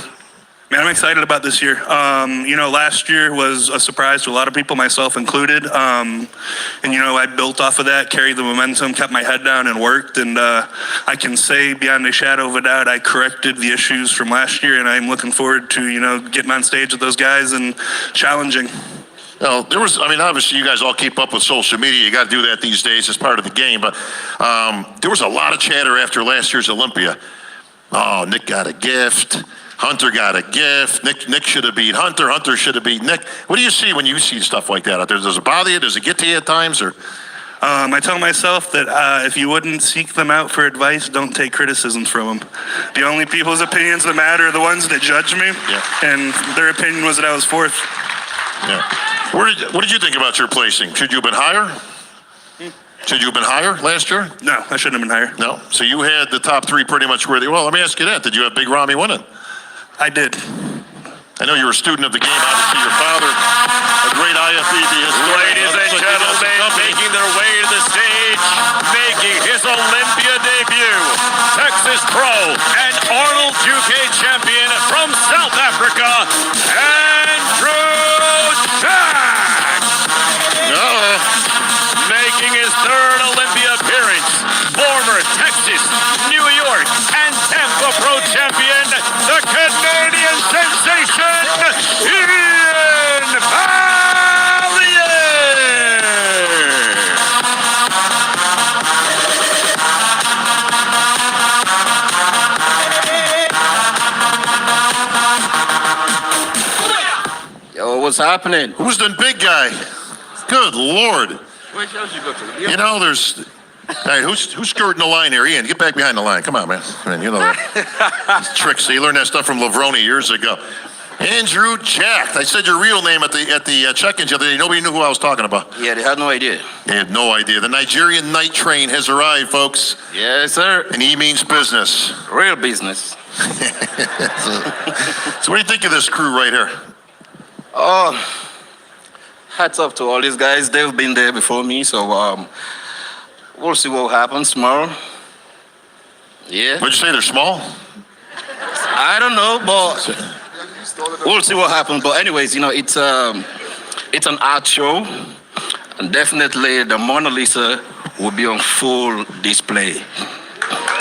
S: Man, I'm excited about this year. Last year was a surprise to a lot of people, myself included. I built off of that, carried the momentum, kept my head down and worked. And I can say beyond a shadow of a doubt, I corrected the issues from last year. And I'm looking forward to, getting on stage with those guys and challenging.
H: Well, obviously you guys all keep up with social media. You got to do that these days as part of the game. But there was a lot of chatter after last year's Olympia. Oh, Nick got a gift. Hunter got a gift. Nick should have beat Hunter. Hunter should have beat Nick. What do you see when you see stuff like that out there? Does it bother you? Does it get to you at times? Or
S: I tell myself that if you wouldn't seek them out for advice, don't take criticisms from them. The only people's opinions that matter are the ones that judge me. Yeah. And their opinion was that I was 4th.
H: Yeah. What did you think about your placing? Should you have been higher? Should you have been higher last year?
S: No, I shouldn't have been higher.
H: No. So you had the top 3 pretty much where they. Well, let me ask you that. Did you have Big Ramy winning?
S: I did.
H: I know you were a student of the game. Obviously, your father, a great IFBB historian.
G: Ladies and gentlemen, making their way to the stage, making his Olympia debut, Texas Pro and Arnold UK champion from South Africa, Andrew Jack. Making his 3rd Olympia appearance, former Texas, New York, and Tampa Pro champion, the Canadian sensation, Ian Valliere.
J: what's happening?
H: Who's the big guy? Good Lord.
J: Which else you go to?
H: You know, there's... Hey, who's skirting the line here? Ian, get back behind the line. Come on, man. You know that. Tricks. You learned that stuff from Lavroni years ago. Andrew Jack. I said your real name at the check-in the other day. Nobody knew who I was talking about.
J: Yeah, they had no idea.
H: They had no idea. The Nigerian night train has arrived, folks.
J: Yes, sir.
H: And he means business.
J: Real business.
H: So what do you think of this crew right here?
J: Oh, hats off to all these guys. They've been there before me, so we'll see what happens tomorrow. Yeah.
H: What'd you say? They're small?
J: I don't know, but we'll see what happens. But anyways, you know, it's an art show, and definitely the Mona Lisa will be on full display.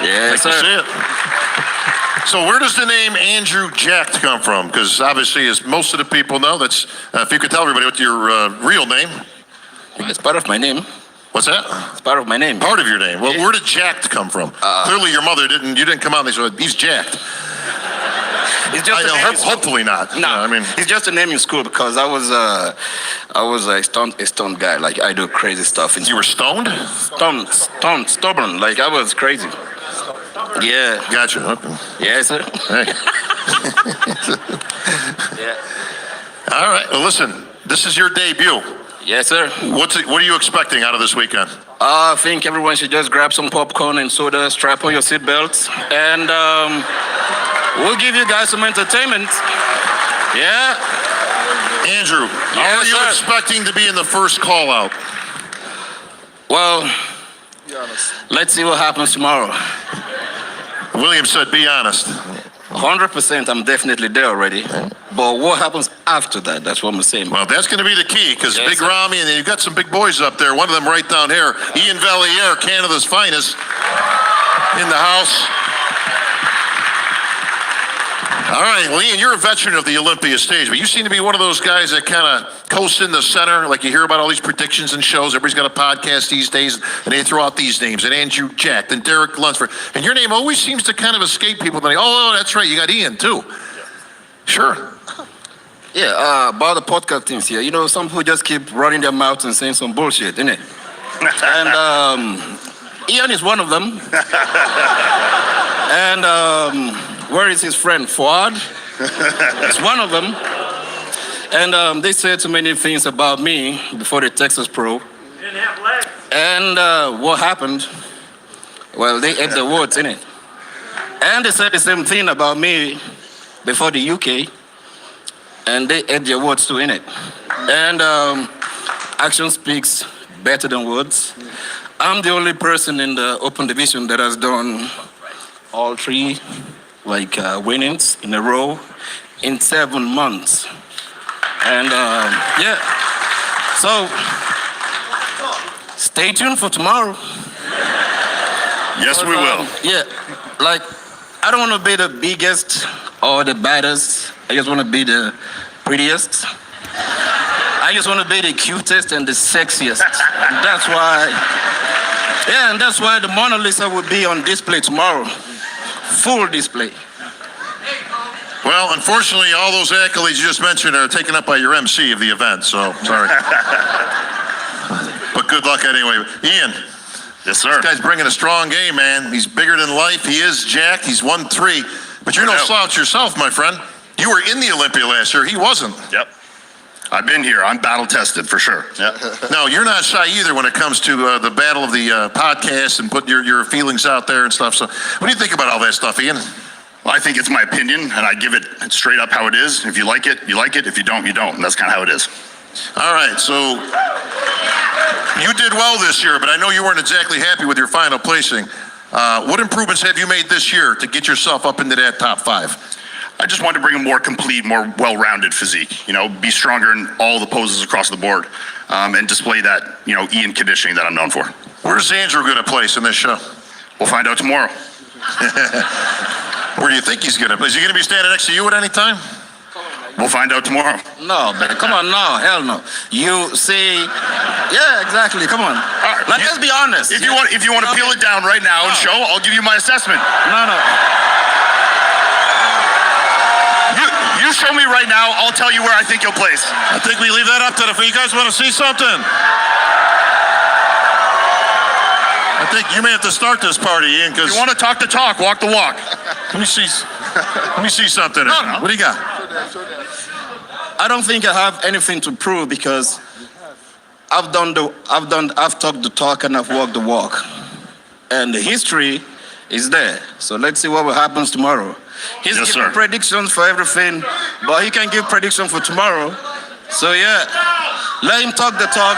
J: Yes, sir.
H: See it. So where does the name Andrew Jack come from? Because obviously, as most of the people know, that's if you could tell everybody what your real name.
J: It's part of my name.
H: What's that?
J: It's part of my name.
H: Part of your name. Well, where did jacked come from? Clearly, your mother didn't. You didn't come out and say, "He's jacked."
J: It's just
H: hopefully not.
J: No,
H: I mean,
J: it's just a name in school because I was a stunt guy. Like I do crazy stuff.
H: You were stoned?
J: Stubborn. Like I was crazy. Yeah.
H: Gotcha. Okay.
J: Yeah, sir.
H: Hey.
J: Yeah.
H: All right. Well, listen. This is your debut.
J: Yes, sir.
H: What are you expecting out of this weekend?
J: I think everyone should just grab some popcorn and soda, strap on your seatbelts, and we'll give you guys some entertainment. Yeah.
H: Andrew,
J: Yes,
H: are you
J: sir.
H: expecting to be in the first call out?
J: Well, let's see what happens tomorrow.
H: William said, be honest.
J: 100%, I'm definitely there already. But what happens after that? That's what I'm saying.
H: Well, that's going to be the key, because
J: Yes,
H: Big
J: sir.
H: Ramy, and you've got some big boys up there. One of them right down here, Ian Valliere, Canada's finest, in the house. All right, well, Ian, you're a veteran of the Olympia stage, but you seem to be one of those guys that kind of coast in the center. Like you hear about all these predictions and shows. Everybody's got a podcast these days, and they throw out these names, and Andrew Jack, and Derek Lunsford. And your name always seems to kind of escape people. They're like, oh, that's right, you got Ian, too. Sure.
J: Yeah, about the podcast things here. You know, some people just keep running their mouths and saying some bullshit, innit? And Ian is one of them. And where is his friend Fuad? It's one of them. And they said too many things about me before the Texas Pro. And what happened? Well, they ate the words, innit? And they said the same thing about me before the UK. And they ate their words too, innit? And action speaks better than words. I'm the only person in the open division that has done all three winnings in a row in 7 months. And yeah, so stay tuned for tomorrow.
G: Yes, we will.
J: Yeah, like I don't want to be the biggest or the baddest. I just want to be the prettiest. I just want to be the cutest and the sexiest. And that's why, yeah, and that's why the Mona Lisa will be on display tomorrow. Full display.
H: Well, unfortunately, all those accolades you just mentioned are taken up by your MC of the event, so sorry. But good luck anyway. Ian.
G: Yes, sir.
H: This guy's bringing a strong game, man. He's bigger than life. He is jacked. He's won 3. But you're no slouch yourself, my friend. You were in the Olympia last year. He wasn't.
G: Yep. I've been here. I'm battle tested for sure. Yeah.
H: No, you're not shy either when it comes to the battle of the podcast and put your feelings out there and stuff. So what do you think about all that stuff, Ian?
G: Well, I think it's my opinion, and I give it straight up how it is. If you like it, you like it. If you don't, you don't. And that's kind of how it is.
H: All right, so you did well this year, but I know you weren't exactly happy with your final placing. What improvements have you made this year to get yourself up into that top 5?
G: I just wanted to bring a more complete, more well-rounded physique. You know, be stronger in all the poses across the board, and display that, Ian conditioning that I'm known for.
H: Where's Andrew going to place in this show?
G: We'll find out tomorrow.
H: Where do you think he's going to place? Is he going to be standing next to you at any time?
G: We'll find out tomorrow.
J: No, man, come on, no, hell no. You see, yeah, exactly. Come on.
G: All right,
J: let's be honest.
G: If you want to peel it down right now and show, I'll give you my assessment.
J: No.
G: You
T: You show me right now, I'll tell you where I think you'll place.
H: I think we leave that up to you guys want to see something? I think you may have to start this party, Ian, because...
T: You want to talk the talk, walk the walk.
H: Let me see something.
T: No.
H: What do you got?
J: I don't think I have anything to prove because I've talked the talk and I've walked the walk. And the history is there. So let's see what will happen tomorrow. He's giving predictions for everything, but he can give predictions for tomorrow. So yeah, let him talk the talk,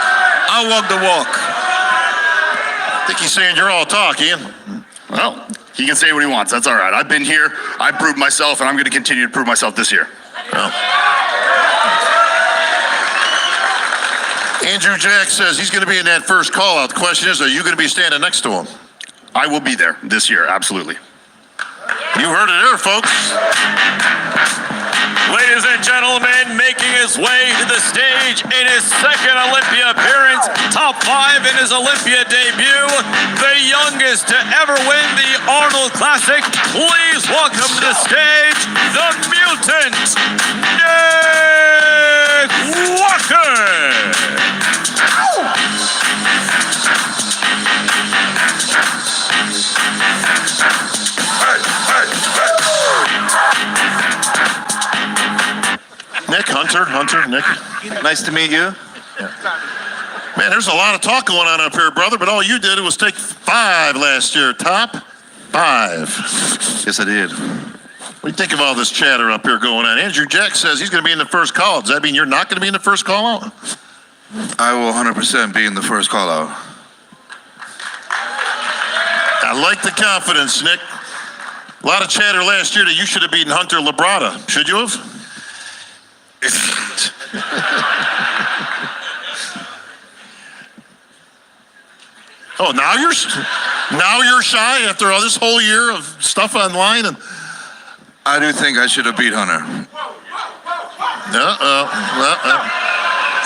J: I'll walk the walk.
H: I think he's saying you're all talk, Ian.
T: Well, he can say what he wants. That's all right. I've been here, I proved myself, and I'm going to continue to prove myself this year.
H: Well. Andrew Jack says he's going to be in that first call out. The question is, are you going to be standing next to him?
T: I will be there this year, absolutely.
H: You heard it there, folks.
G: Ladies and gentlemen, making his way to the stage in his second Olympia appearance, top 5 in his Olympia debut, the youngest to ever win the Arnold Classic. Please welcome to the stage, the mutant, Nick Walker.
H: Nick, Hunter, Nick.
J: Nice to meet you.
H: Man, there's a lot of talk going on up here, brother, but all you did was take 5 last year. Top 5.
J: Yes, I did.
H: What do you think of all this chatter up here going on? Andrew Jack says he's going to be in the first call. Does that mean you're not going to be in the first call out?
J: I will 100% be in the first call out.
H: I like the confidence, Nick. A lot of chatter last year that you should have beaten Hunter Labrada. Should you have? Oh, now you're shy after all this whole year of stuff online, and
J: I do think I should have beat Hunter.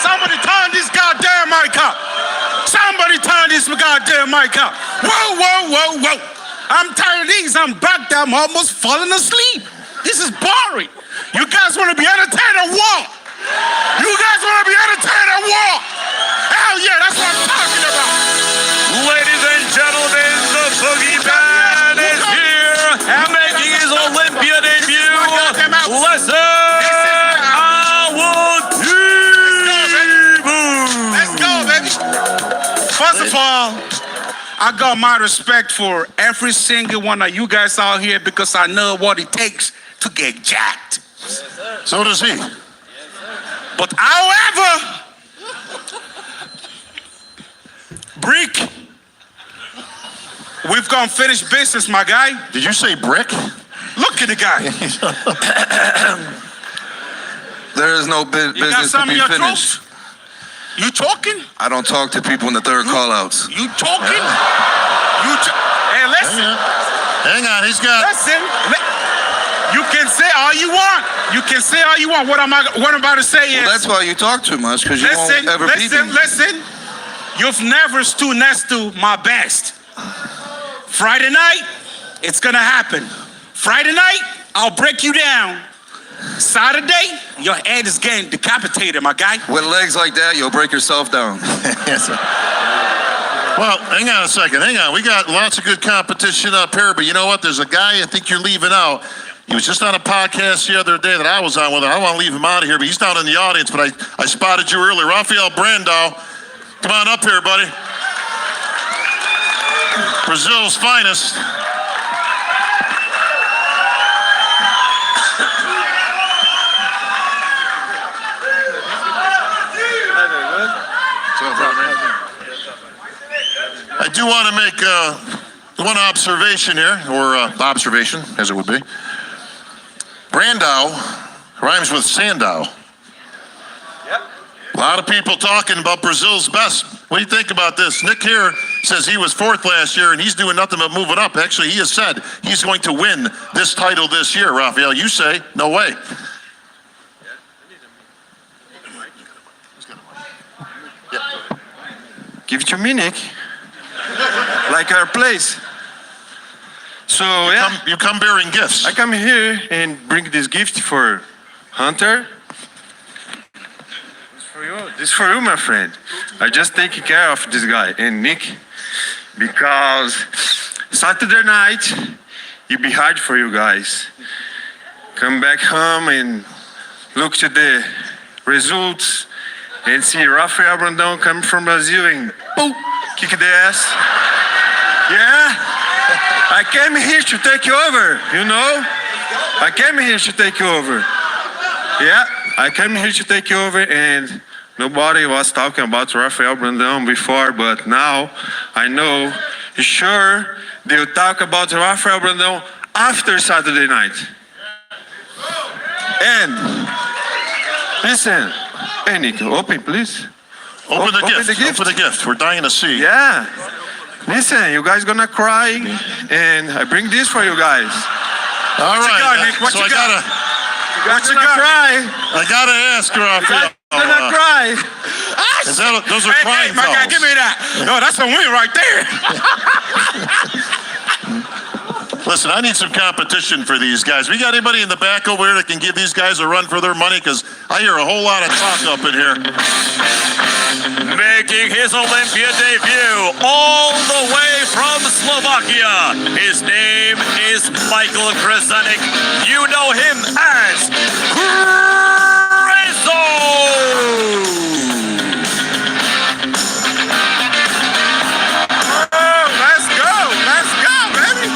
M: Somebody turn this goddamn mic up. Somebody turn this goddamn mic up. Whoa, whoa, whoa, whoa. I'm tired of these. I'm back there. I'm almost falling asleep. This is boring. You guys want to be entertained or what? You guys want to be entertained or what? Hell yeah, that's what I'm talking about.
G: Ladies and gentlemen, the Boogie Man is here and making his Olympia debut. Listen,
M: Let's go, baby. First of all, I got my respect for every single one of you guys out here because I know what it takes to get jacked.
H: So does he.
M: But however, Brick, we've got unfinished business, my guy.
H: Did you say brick?
M: Look at the guy.
J: There is no business to be finished.
M: You talking?
J: I don't talk to people in the third call-outs.
M: You talking? Hey, listen.
H: Hang on, he's got...
M: Listen. You can say all you want. You can say all you want. What I'm about to say is...
J: Well, that's why you talk too much, because you won't ever beat me.
M: Listen. You've never stood next to my best. Friday night, it's going to happen. Friday night, I'll break you down. Saturday, your head is getting decapitated, my guy.
J: With legs like that, you'll break yourself down.
H: Yes, sir. Well, hang on a second. Hang on. We got lots of good competition up here, but you know what? There's a guy I think you're leaving out. He was just on a podcast the other day that I was on with him. I want to leave him out of here, but he's down in the audience, but I spotted you earlier. Rafael Brandao, come on up here, buddy. Brazil's finest. I do want to make one observation here, or observation, as it would be. Brandao rhymes with Sandow. Yep. A lot of people talking about Brazil's best. What do you think about this? Nick here says he was 4th last year, and he's doing nothing but moving up. Actually, he has said he's going to win this title this year, Rafael. You say, no way.
J: Give it to me, Nick. Like our place. So,
H: you come bearing gifts.
J: I come here and bring this gift for
U: Hunter? This is for you, my friend. I just taking care of this guy. And Nick, because Saturday night, it be hard for you guys. Come back home and look to the results and see Rafael Brandão come from Brazil and boom, kick the ass. Yeah, I came here to take you over, you know? I came here to take you over. Yeah, I came here to take you over, and nobody was talking about Rafael Brandão before, but now I know, sure, they'll talk about Rafael Brandão after Saturday night. And listen, hey Nick, open please.
H: Open the gift. Open the gift. We're dying to see.
U: Yeah. Listen, you guys gonna cry, and I bring this for you guys.
H: All
U: what
H: right.
U: You got, Nick? What
H: so
U: you
H: I
U: got?
H: What
U: you got? Cry.
H: I gotta ask Rafael.
U: You're gonna cry.
H: Those are crying
M: my guy,
H: fouls.
M: give me that. No, that's a win right there.
H: Listen, I need some competition for these guys. We got anybody in the back over here that can give these guys a run for their money? Because I hear a whole lot of talk up in here.
G: Making his Olympia debut all the way from Slovakia. His name is Michael Krasanik. You know him as Rizzo.
M: Let's go, baby.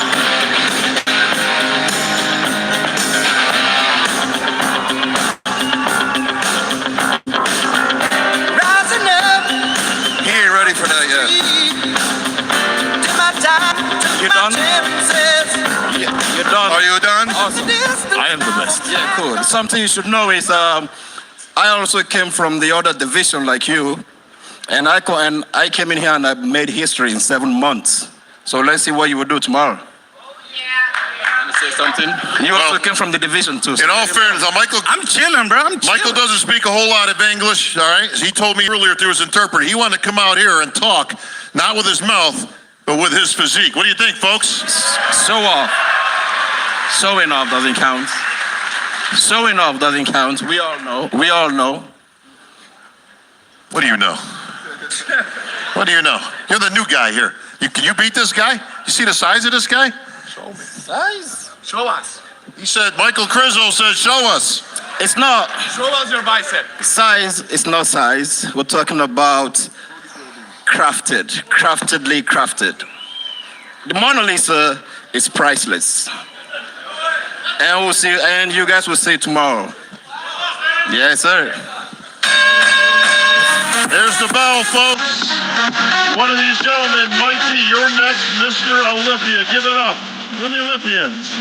E: Rising up,
U: He ain't ready for that yet.
E: to my time, to
C: You
E: my
C: done?
E: chances.
C: You're done.
U: Are you done?
C: Awesome. I am the best. Yeah, cool. Something you should know is I also came from the other division like you, and I came in here and I made history in 7 months. So let's see what you will do tomorrow. Want to say something? You also came from the division too.
H: In all fairness, Michael,
M: I'm chilling, bro. I'm chilling.
H: Michael doesn't speak a whole lot of English, all right? He told me earlier through his interpreter, he wanted to come out here and talk, not with his mouth, but with his physique. What do you think, folks?
C: Show off. Showing off doesn't count. Showing off doesn't count. We all know. We all know.
H: What do you know? What do you know? You're the new guy here. Can you beat this guy? You see the size of this guy?
C: Show me. Size? Show us.
H: He said, Michael Crizzo said, show us.
C: It's not.
M: Show us your bicep.
C: Size is not size. We're talking about craftedly crafted. The Mona Lisa is priceless. And we'll see, and you guys will see tomorrow. Yes, sir.
H: There's the bell, folks. One of these gentlemen might be your next Mr. Olympia. Give it up for the Olympians.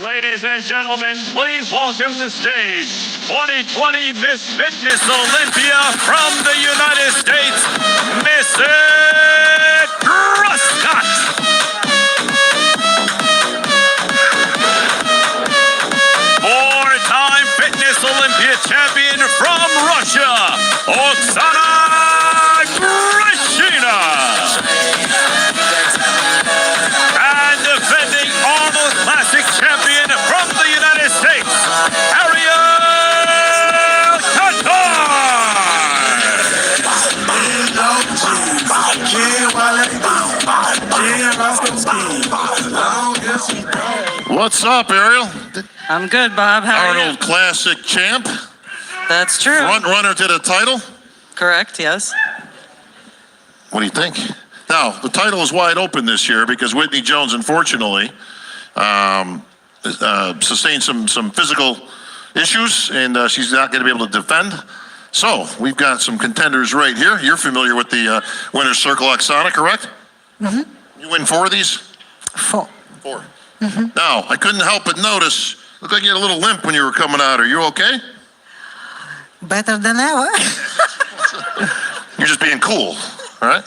G: Ladies and gentlemen, please welcome to stage 2020 Miss Fitness Olympia from the United States, Mrs. Prescott. Four-time Fitness Olympia champion from Russia, Oksana Grishina. And defending Arnold Classic champion from the United States, Ariel
H: Qatar. What's up, Ariel?
V: I'm good, Bob. How are you?
H: Arnold Classic champ.
V: That's true.
H: Front runner to the title.
V: Correct, yes.
H: What do you think? Now, the title is wide open this year because Whitney Jones, unfortunately, sustained some physical issues, and she's not going to be able to defend. So, we've got some contenders right here. You're familiar with the winner's circle, Oksana, correct?
V: Mm-hmm.
H: You win 4 of these?
V: 4.
H: 4. Mm-hmm. Now, I couldn't help but notice, looked like you had a little limp when you were coming out. Are you okay?
V: Better than ever.
H: You're just being cool, all right?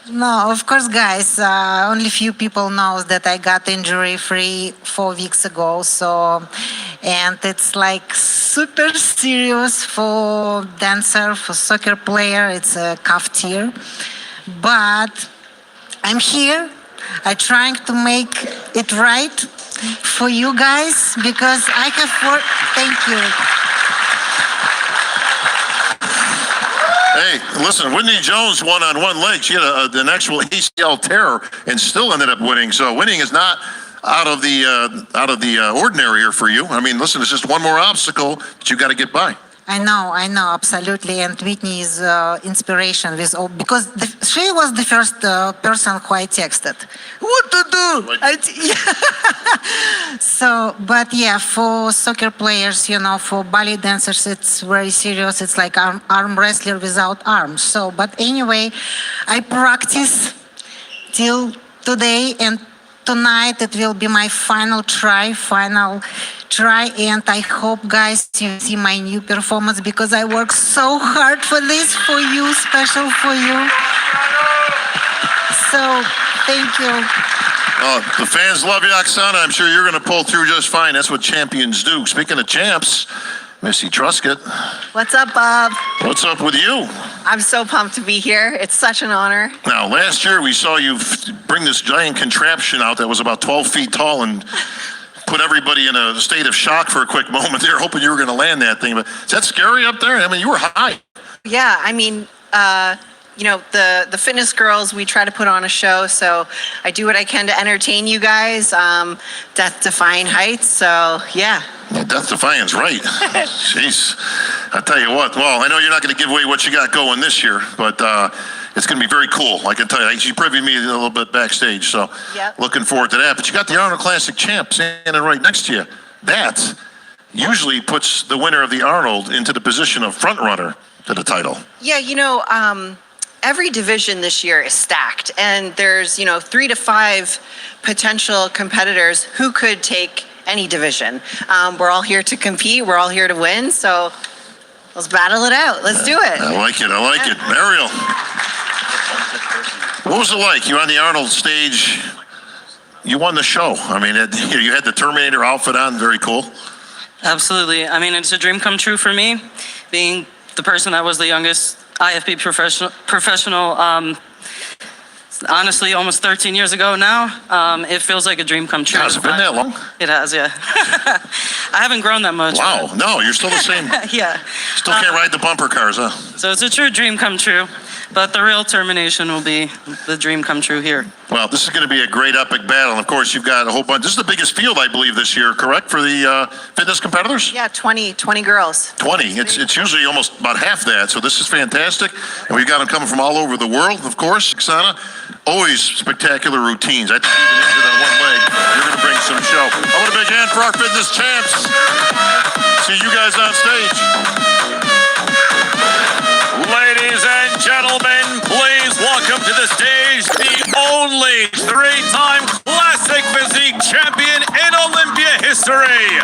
V: No, of course, guys. Only few people knows that I got injury-free 4 weeks ago. So, and it's like super serious for dancer, for soccer player. It's a calf tear, but I'm here. I'm trying to make it right for you guys because I have worked. Thank you.
H: Hey, listen, Whitney Jones won on one leg. She had an actual ACL tear and still ended up winning. So winning is not out of the ordinary here for you. I mean, listen, it's just one more obstacle that you got to get by.
V: I know, absolutely. And Whitney is inspiration with all, because she was the first person who I texted. What to do? So, but yeah, for soccer players, you know, for ballet dancers, it's very serious. It's like arm wrestler without arms. So, but anyway, I practice till today, and tonight it will be my final try, and I hope guys you see my new performance because I work so hard for this, for you, special for you. So thank you.
H: Oh, the fans love you, Oksana. I'm sure you're going to pull through just fine. That's what champions do. Speaking of champs, Missy Truscott.
D: What's up, Bob?
H: What's up with you?
D: I'm so pumped to be here. It's such an honor.
H: Now, last year we saw you bring this giant contraption out that was about 12 feet tall and put everybody in a state of shock for a quick moment. They were hoping you were going to land that thing. But is that scary up there? I mean, you were high.
D: Yeah, I mean, you know, the fitness girls, we try to put on a show, so I do what I can to entertain you guys. Death-defying heights, so yeah.
H: Yeah, death-defying's right. Jeez. I tell you what, well, I know you're not going to give away what you got going this year, but it's going to be very cool. I can tell you. She previewed me a little bit backstage, so looking forward to that. But you got the Arnold Classic champ standing right next to you. That usually puts the winner of the Arnold into the position of front runner to the title.
D: Yeah, you know, every division this year is stacked, and there's, you know, 3 to 5 potential competitors who could take any division. We're all here to compete. We're all here to win. So let's battle it out. Let's do it.
H: I like it. I like it. Ariel, what was it like? You were on the Arnold stage. You won the show. I mean, you had the Terminator outfit on. Very cool.
I: Absolutely. I mean, it's a dream come true for me, being the person that was the youngest IFB professional. Honestly, almost 13 years ago now. It feels like a dream come true.
H: Has it been that long?
I: It has, yeah. I haven't grown that much.
H: Wow, no, you're still the same.
I: Yeah.
H: Still can't ride the bumper cars, huh?
I: So it's a true dream come true, but the real termination will be the dream come true here.
H: Well, this is going to be a great epic battle. And of course, you've got a whole bunch. This is the biggest field, I believe, this year, correct, for the fitness competitors?
D: Yeah, 20 girls.
H: 20. It's usually almost about half that, so this is fantastic. And we've got them coming from all over the world, of course. Oksana, always spectacular routines. I think even injured on one leg, you're going to bring some show. I want a big hand for our fitness champs. See you guys on stage.
G: Ladies and gentlemen, please welcome to the stage the only 3-time Classic Physique champion in Olympia history.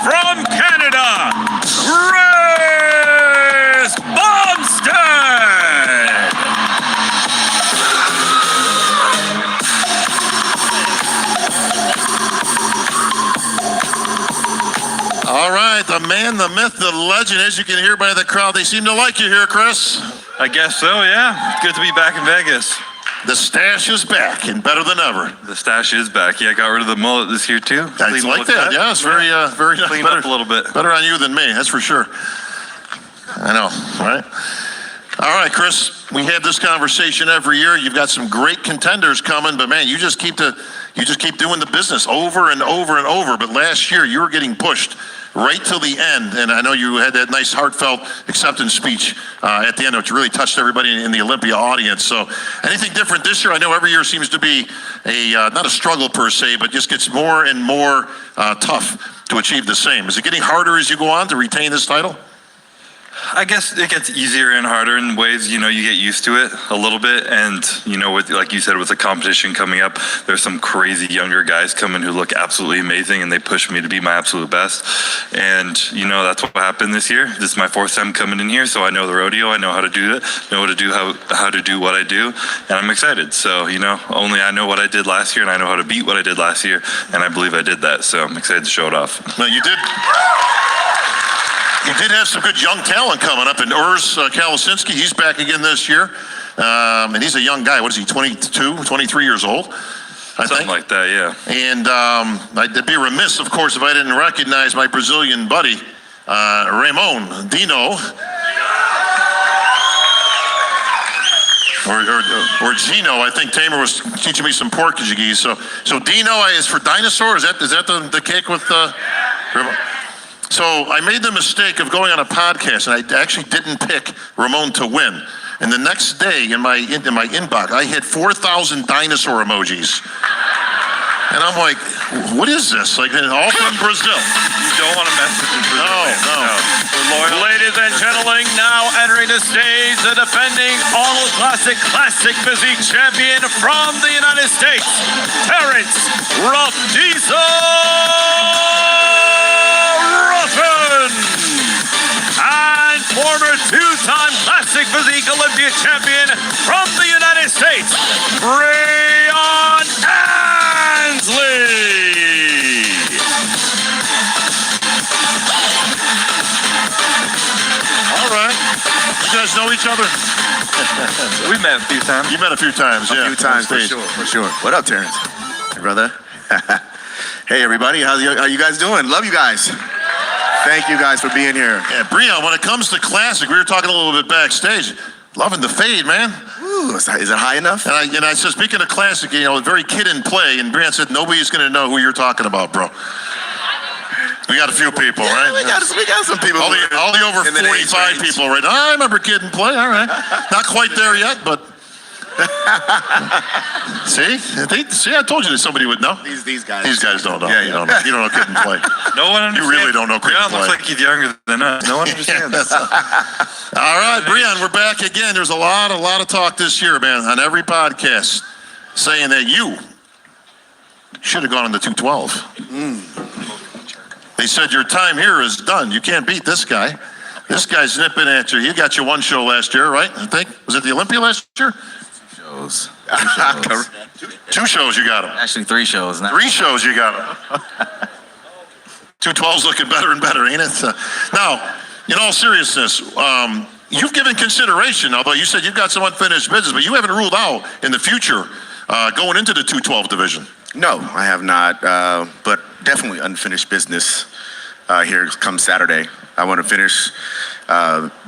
G: From Canada, Chris Bumstead.
H: All right, the man, the myth, the legend. As you can hear by the crowd, they seem to like you here, Chris.
K: I guess so, yeah. It's good to be back in Vegas.
H: The stash is back and better than ever.
K: The stash is back. Yeah, got rid of the mullet this year too.
H: I like that. Yeah, it's very
K: cleaned
H: better,
K: up a little bit.
H: Better on you than me, that's for sure. I know, right? All right, Chris, we have this conversation every year. You've got some great contenders coming, but man, you just keep doing the business over and over and over. But last year, you were getting pushed right till the end, and I know you had that nice heartfelt acceptance speech at the end, which really touched everybody in the Olympia audience. So anything different this year? I know every year seems to be not a struggle per se, but just gets more and more tough to achieve the same. Is it getting harder as you go on to retain this title?
K: I guess it gets easier and harder in ways, you get used to it a little bit. And, with, like you said, with the competition coming up, there's some crazy younger guys coming who look absolutely amazing, and they push me to be my absolute best. And, that's what happened this year. This is my 4th time coming in here, so I know the rodeo. I know how to do it, know how to do what I do, and I'm excited. So, only I know what I did last year, and I know how to beat what I did last year, and I believe I did that. So I'm excited to show it off.
H: No, you did. You did have some good young talent coming up, and Urs Kalasinski, he's back again this year. And he's a young guy. What is he, 22, 23 years old?
K: Something like that, yeah.
H: And I'd be remiss, of course, if I didn't recognize my Brazilian buddy, Ramon Dino. Or Gino. I think Tamer was teaching me some Portuguese. So Dino is for dinosaur. Is that the cake with Ramon? So I made the mistake of going on a podcast, and I actually didn't pick Ramon to win. And the next day in my inbox, I had 4,000 dinosaur emojis. And I'm like, what is this? Like, all from Brazil.
K: You don't want to mess with the Brazilians.
H: No.
G: Ladies and gentlemen, now entering the stage, the defending Arnold Classic Physique champion from the United States, Terrence Rough Diesel Ruffin. And former two-time Classic Physique Olympia champion from the United States, Breon Ansley.
H: All right. You guys know each other?
K: We met a few times.
H: You met a few times, yeah.
A: A few times, for sure. What up, Terrence? Hey, brother. Hey, everybody. How you guys doing? Love you guys. Thank you guys for being here.
H: Yeah, Breon, when it comes to Classic, we were talking a little bit backstage. Loving the fade, man.
A: Ooh, is it high enough?
H: And I said, speaking of Classic, very kid in play, and Breon said, nobody's going to know who you're talking about, bro. We got a few people, right?
A: We got some people.
H: All the over 45 people, right? I remember kid in play, all right. Not quite there yet, but... See, I told you that somebody would know.
A: These guys.
H: These guys don't know. Yeah, you don't know. You don't know kid in play.
K: No one understands.
H: You really don't know kid in play.
K: Looks like he's younger than us. No one understands.
H: All right, Breon, we're back again. There's a lot of talk this year, man, on every podcast, saying that you should have gone in the 212. They said your time here is done. You can't beat this guy. This guy's nipping at you. He got you one show last year, right? I think. Was it the Olympia last year? Two shows you got him.
N: Actually, 3 shows now.
H: 3 shows you got him. 212's looking better and better, ain't it? Now, in all seriousness, you've given consideration, although you said you've got some unfinished business, but you haven't ruled out in the future going into the 212 division.
A: No, I have not, but definitely unfinished business here come Saturday. I want to finish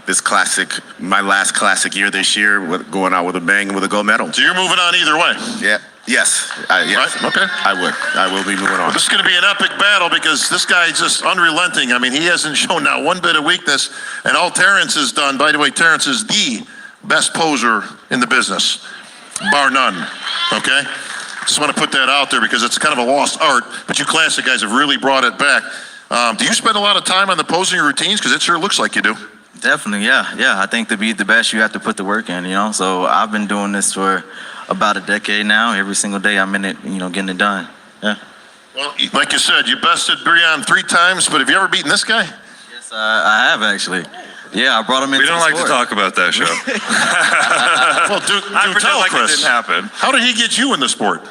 A: this classic, my last classic year this year, going out with a bang and with a gold medal.
H: So you're moving on either way?
A: Yeah. Yes. Yes.
H: Right? Okay.
A: I will be moving on.
H: Well, this is going to be an epic battle because this guy's just unrelenting. I mean, he hasn't shown not one bit of weakness. And all Terrence has done, by the way, Terrence is the best poser in the business, bar none. Okay? Just want to put that out there because it's kind of a lost art, but you classic guys have really brought it back. Do you spend a lot of time on the posing routines? Because it sure looks like you do.
N: Definitely, yeah. I think to be the best, you have to put the work in, So I've been doing this for about a decade now. Every single day I'm in it, getting it done. Yeah.
H: Well, like you said, you bested Breon 3 times, but have you ever beaten this guy?
N: Yes, I have actually. Yeah, I brought him into
K: We don't
N: the
K: like to
N: sport.
K: talk about that show.
H: Well, do
K: I pretend
H: tell,
K: like
H: Chris.
K: it didn't happen.
H: How did he get you in the sport?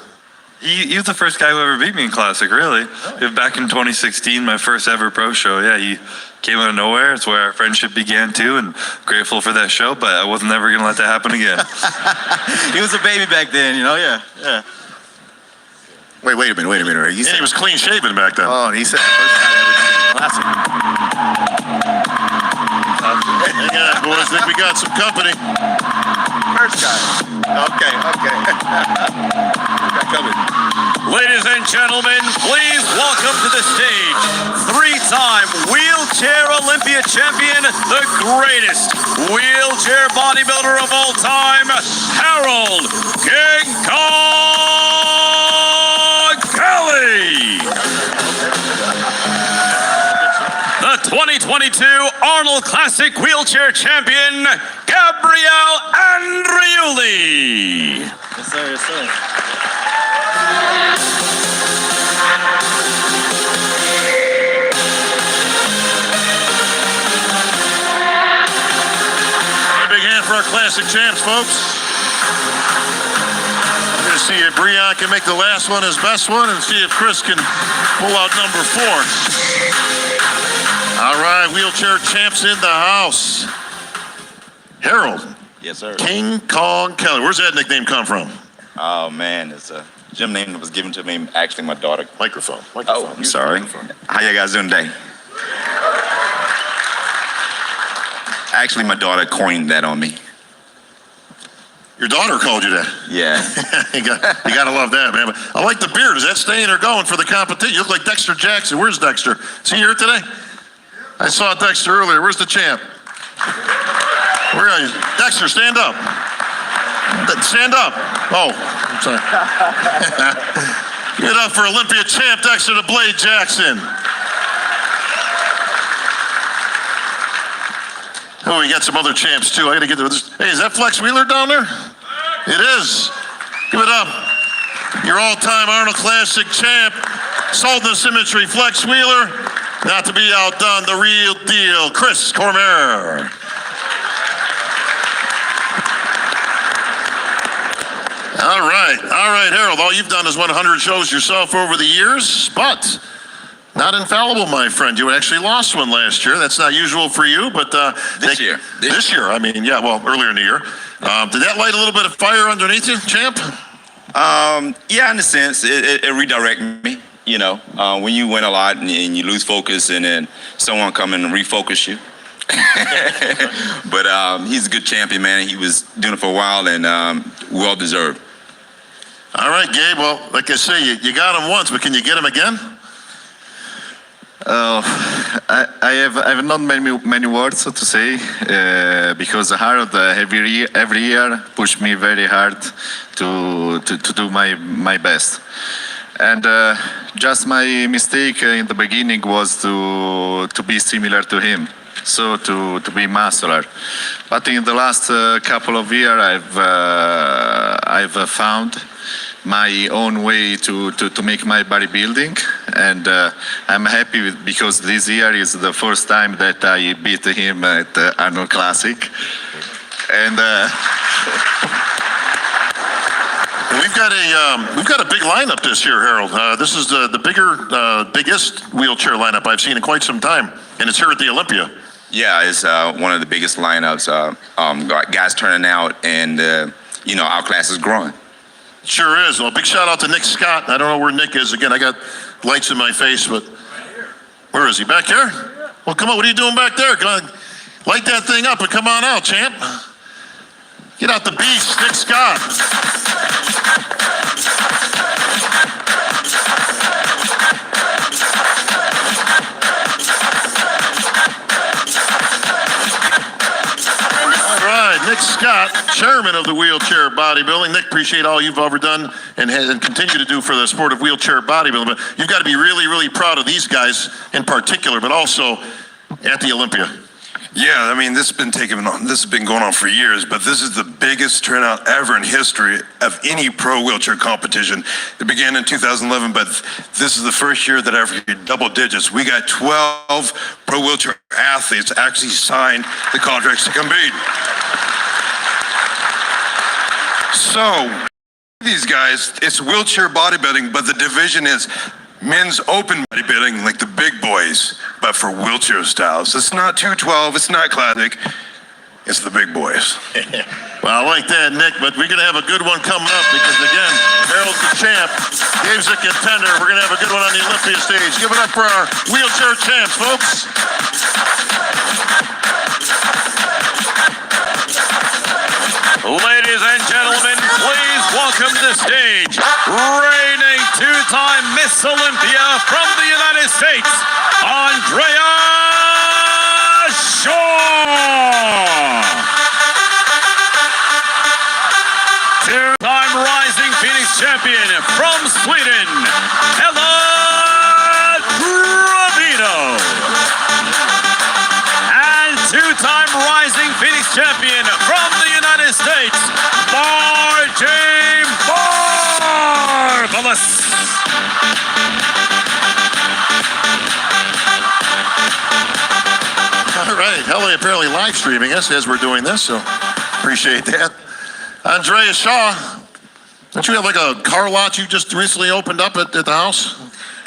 K: He was the first guy who ever beat me in Classic, really. Back in 2016, my first ever pro show. Yeah, he came out of nowhere. It's where our friendship began too, and grateful for that show, but I wasn't ever going to let that happen again.
N: He was a baby back then, yeah.
A: Wait a minute.
H: He was clean shaven back then.
A: Oh, he said the first guy ever beat me in Classic.
H: Hang on, boys. I think we got some company.
A: First guy. Okay.
G: Ladies and gentlemen, please welcome to the stage 3-time wheelchair Olympia champion, the greatest wheelchair bodybuilder of all time, Harold King Kong Kelly. The 2022 Arnold Classic wheelchair champion, Gabriel Andriuli.
N: Yes, sir.
H: Big hand for our Classic champs, folks. We're going to see if Breon can make the last one his best one and see if Chris can pull out number 4. All right, wheelchair champs in the house. Harold,
B: Yes, sir.
H: King Kong Kelly. Where's that nickname come from?
B: Oh man, it's a gym name that was given to me. Actually, my daughter.
H: Microphone.
B: Oh, I'm sorry. How you guys doing today? Actually, my daughter coined that on me.
H: Your daughter called you that?
B: Yeah.
H: you gotta love that, man. But I like the beard. Is that staying or going for the competition? You look like Dexter Jackson. Where's Dexter? Is he here today? I saw Dexter earlier. Where's the champ? Where are you? Dexter, stand up. Stand up. Oh, I'm sorry. Give it up for Olympia champ Dexter the Blade Jackson. Oh, we got some other champs too. I gotta get to this. Hey, is that Flex Wheeler down there? It is. Give it up. Your all-time Arnold Classic champ, Salt and Symmetry, Flex Wheeler. Not to be outdone, the real deal, Chris Cormier. All right, Harold. All you've done is 100 shows yourself over the years, but not infallible, my friend. You actually lost one last year. That's not usual for you, but
B: This year.
H: This year. I mean, yeah. Well, earlier in the year. Did that light a little bit of fire underneath you, champ?
B: Yeah, in a sense, it redirected me. You know, when you win a lot and you lose focus, and then someone come in and refocus you. But he's a good champion, man. He was doing it for a while, and well deserved.
H: All right, Gabe. Well, like I say, you got him once, but can you get him again?
N: I have not many words to say because Harold every year pushed me very hard to do my best, and just my mistake in the beginning was to be similar to him, so to be muscular. But in the last couple of years, I've found my own way to make my bodybuilding, and I'm happy because this year is the first time that I beat him at the Arnold Classic, and
H: we've got a big lineup this year, Harold. This is the biggest wheelchair lineup I've seen in quite some time, and it's here at the Olympia.
B: Yeah, it's one of the biggest lineups. Guys turning out, and you know, our class is growing.
H: Sure is. Well, big shout out to Nick Scott. I don't know where Nick is. Again, I got lights in my face, but where is he? Back here? Well, come on. What are you doing back there? Come on, light that thing up and come on out, champ. Get out the beast, Nick Scott. Nick Scott, chairman of the Wheelchair Bodybuilding. Nick, appreciate all you've ever done and continue to do for the sport of wheelchair bodybuilding. But you've got to be really, really proud of these guys in particular, but also at the Olympia.
O: Yeah, I mean, this has been going on for years, but this is the biggest turnout ever in history of any pro wheelchair competition. It began in 2011, but this is the first year that I've hit double digits. We got 12 pro wheelchair athletes actually signed the contracts to compete. So, these guys, it's wheelchair bodybuilding, but the division is men's open bodybuilding, like the big boys, but for wheelchair styles. It's not 212, it's not classic, it's the big boys.
H: Well, I like that, Nick, but we're going to have a good one coming up because, again, Harold's the champ, Dave's the contender. We're going to have a good one on the Olympia stage. Give it up for our wheelchair champs, folks.
G: Ladies and gentlemen, please welcome to the stage, reigning two-time Miss Olympia from the United States, Andrea Shaw. Two-time Rising Phoenix champion from Sweden, Ella Trevino. And two-time Rising Phoenix champion from the United States, Martin Marvelous.
H: All right, Hella apparently live streaming us as we're doing this, so appreciate that. Andrea Shaw, don't you have like a car lot you just recently opened up at the house?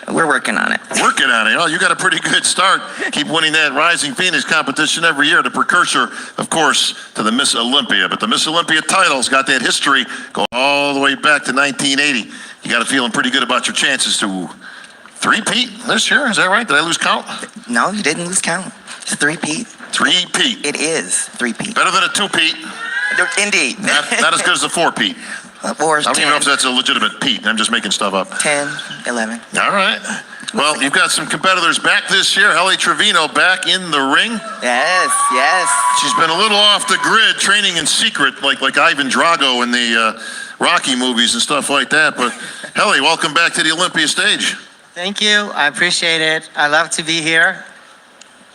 P: We're working on it.
H: Working on it. Oh, you got a pretty good start. Keep winning that Rising Phoenix competition every year. The precursor, of course, to the Miss Olympia. But the Miss Olympia title's got that history going all the way back to 1980. You got to feeling pretty good about your chances to three-peat this year. Is that right? Did I lose count?
P: No, you didn't lose count. It's three-peat.
H: Three-peat.
P: It is three-peat.
H: Better than a two-peat.
P: Indeed.
H: Not as good as a four-peat.
P: Or
H: I don't even know if that's a legitimate peat. I'm just making stuff up.
P: 10, 11.
H: All right. Well, you've got some competitors back this year. Helly Trevino back in the ring.
P: Yes, yes.
H: She's been a little off the grid, training in secret, like Ivan Drago in the Rocky movies and stuff like that. But Helly, welcome back to the Olympia stage.
Q: Thank you. I appreciate it. I love to be here.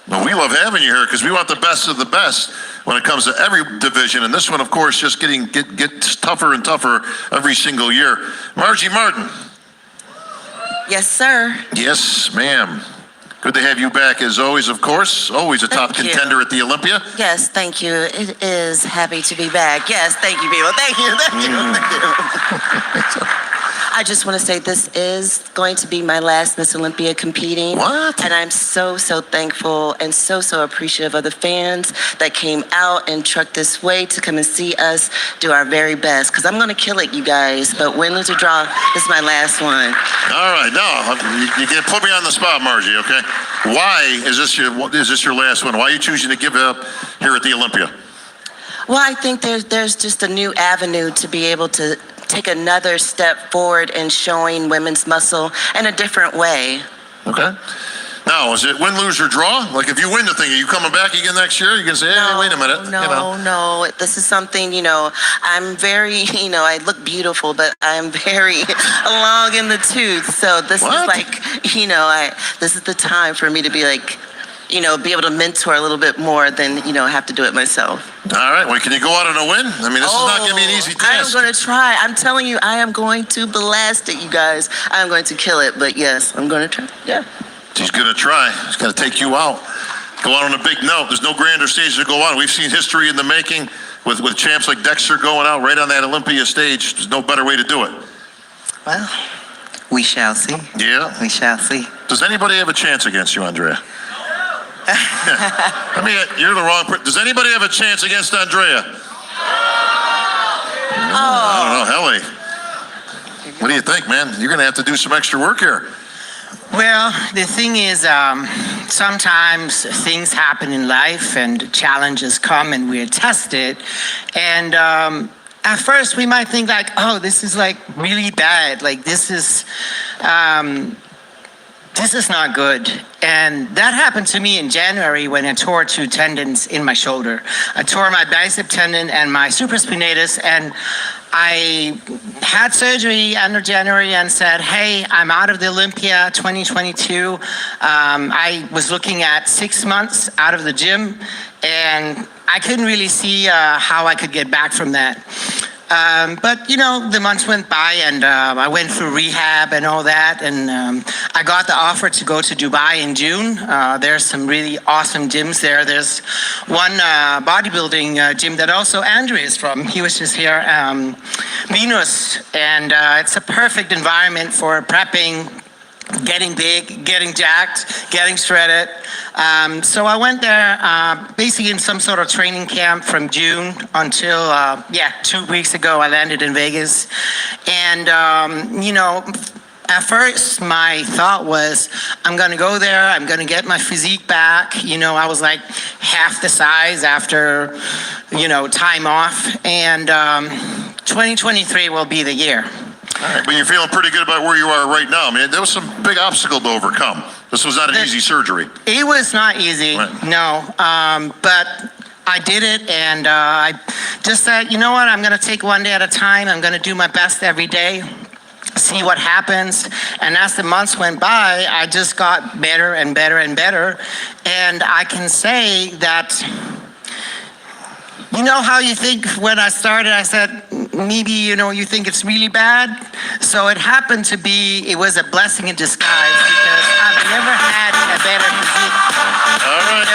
H: Well, we love having you here because we want the best of the best when it comes to every division. And this one, of course, just gets tougher and tougher every single year. Margie Martin.
P: Yes, sir.
H: Yes, ma'am. Good to have you back as always, of course. Always a top contender at the Olympia.
P: Yes, thank you. It is happy to be back. Yes, thank you, people. Thank you, thank you, thank you. I just want to say this is going to be my last Miss Olympia competing.
H: What?
P: And I'm so, so thankful and so, so appreciative of the fans that came out and trucked this way to come and see us do our very best. Because I'm going to kill it, you guys. But win, lose, or draw, this is my last one.
H: All right. No, you can't put me on the spot, Margie, okay? Why is this your last one? Why are you choosing to give it up here at the Olympia?
P: Well, I think there's just a new avenue to be able to take another step forward in showing women's muscle in a different way.
H: Okay. Now, is it win, lose, or draw? Like, if you win the thing, are you coming back again next year? You can say, hey, wait a minute.
P: No. This is something, I'm very, I look beautiful, but I'm very long in the tooth. So this is like, this is the time for me to be like, be able to mentor a little bit more than, have to do it myself.
H: All right. Well, can you go out on a win? I mean, this is not going to be an easy task.
P: I am going to try. I'm telling you, I am going to blast it, you guys. I am going to kill it. But yes, I'm going to try. Yeah.
H: She's going to try. She's got to take you out. Go out on a big note. There's no grander stage to go on. We've seen history in the making with champs like Dexter going out right on that Olympia stage. There's no better way to do it.
P: Well, we shall see.
H: Yeah.
P: We shall see.
H: Does anybody have a chance against you, Andrea? I mean, you're the wrong person. Does anybody have a chance against Andrea? I don't know, Helly. What do you think, man? You're going to have to do some extra work here.
Q: Well, the thing is, sometimes things happen in life and challenges come and we're tested. And at first we might think like, oh, this is like really bad. Like this is not good. And that happened to me in January when I tore 2 tendons in my shoulder. I tore my bicep tendon and my supraspinatus, and I had surgery end of January and said, hey, I'm out of the Olympia 2022. I was looking at 6 months out of the gym, and I couldn't really see how I could get back from that. But the months went by, and I went through rehab and all that, and I got the offer to go to Dubai in June. There's some really awesome gyms there. There's one bodybuilding gym that also Andrew is from. He was just here, Venus, and it's a perfect environment for prepping, getting big, getting jacked, getting shredded. So I went there basically in some sort of training camp from June until, 2 weeks ago I landed in Vegas. And, at first my thought was, I'm gonna go there, I'm gonna get my physique back. I was like half the size after, time off. And 2023 will be the year.
H: All right, but you're feeling pretty good about where you are right now. I mean, there was some big obstacle to overcome. This was not an easy surgery.
Q: It was not easy, no. But I did it, and I just said, you know what, I'm going to take one day at a time. I'm going to do my best every day, see what happens. And as the months went by, I just got better and better and better. And I can say that, you know how you think when I started, I said, maybe, you think it's really bad. So it happened to be, it was a blessing in disguise because I've never had a better physique.
H: All right.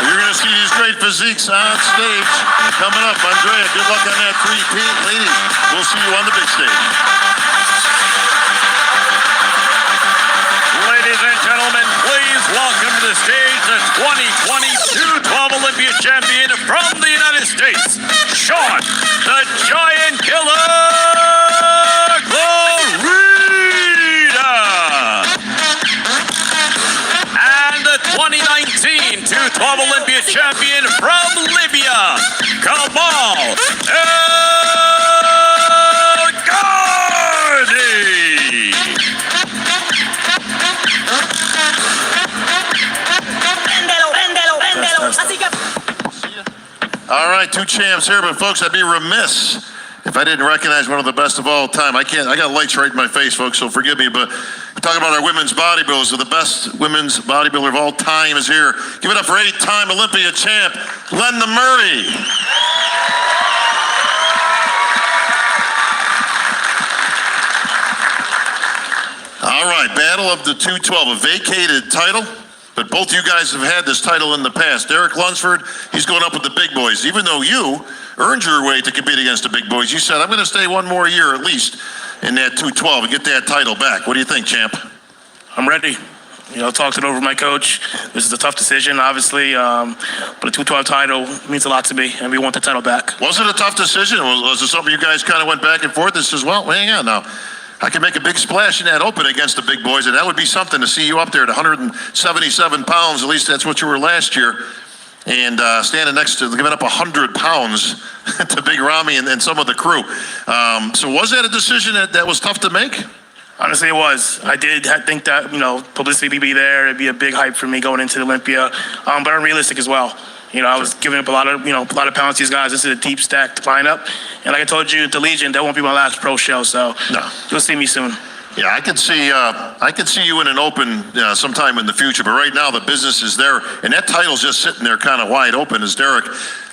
H: You're going to see these great physiques on stage. Coming up, Andrea, good luck on that 3-peat. Ladies, we'll see you on the big stage.
G: and gentlemen, please welcome to the stage the 2020 212 Olympia champion from the United States, Sean the Giant Killer Glorita. And the 2019 212 Olympia champion from Libya, Kamal
H: All right, two champs here, but folks, I'd be remiss if I didn't recognize one of the best of all time. I got lights right in my face, folks, so forgive me, but we're talking about our women's bodybuilders. So the best women's bodybuilder of all time is here. Give it up for 8-time Olympia champ, Linda Murray. All right, battle of the 212, a vacated title. But both you guys have had this title in the past. Derek Lunsford, he's going up with the big boys. Even though you earned your way to compete against the big boys, you said, I'm going to stay one more year at least in that 212 and get that title back. What do you think, champ?
F: I'm ready. You know, talked it over with my coach. This is a tough decision, obviously, but a 212 title means a lot to me, and we want the title back.
H: Was it a tough decision? Was it something you guys kind of went back and forth and says, well, hang on now. I can make a big splash in that open against the big boys, and that would be something to see you up there at 177 pounds. At least that's what you were last year. And standing next to, giving up 100 pounds to Big Ramy and some of the crew. So was that a decision that was tough to make?
F: Honestly, it was. I did think that, you know, publicity would be there. It'd be a big hype for me going into the Olympia, but I'm realistic as well. You know, I was giving up a lot of pounds to these guys. This is a deep stacked lineup. And like I told you, the Legion, that won't be my last pro show, so you'll see me soon.
H: Yeah, I could see you in an open sometime in the future, but right now the business is there, and that title's just sitting there kind of wide open as Derek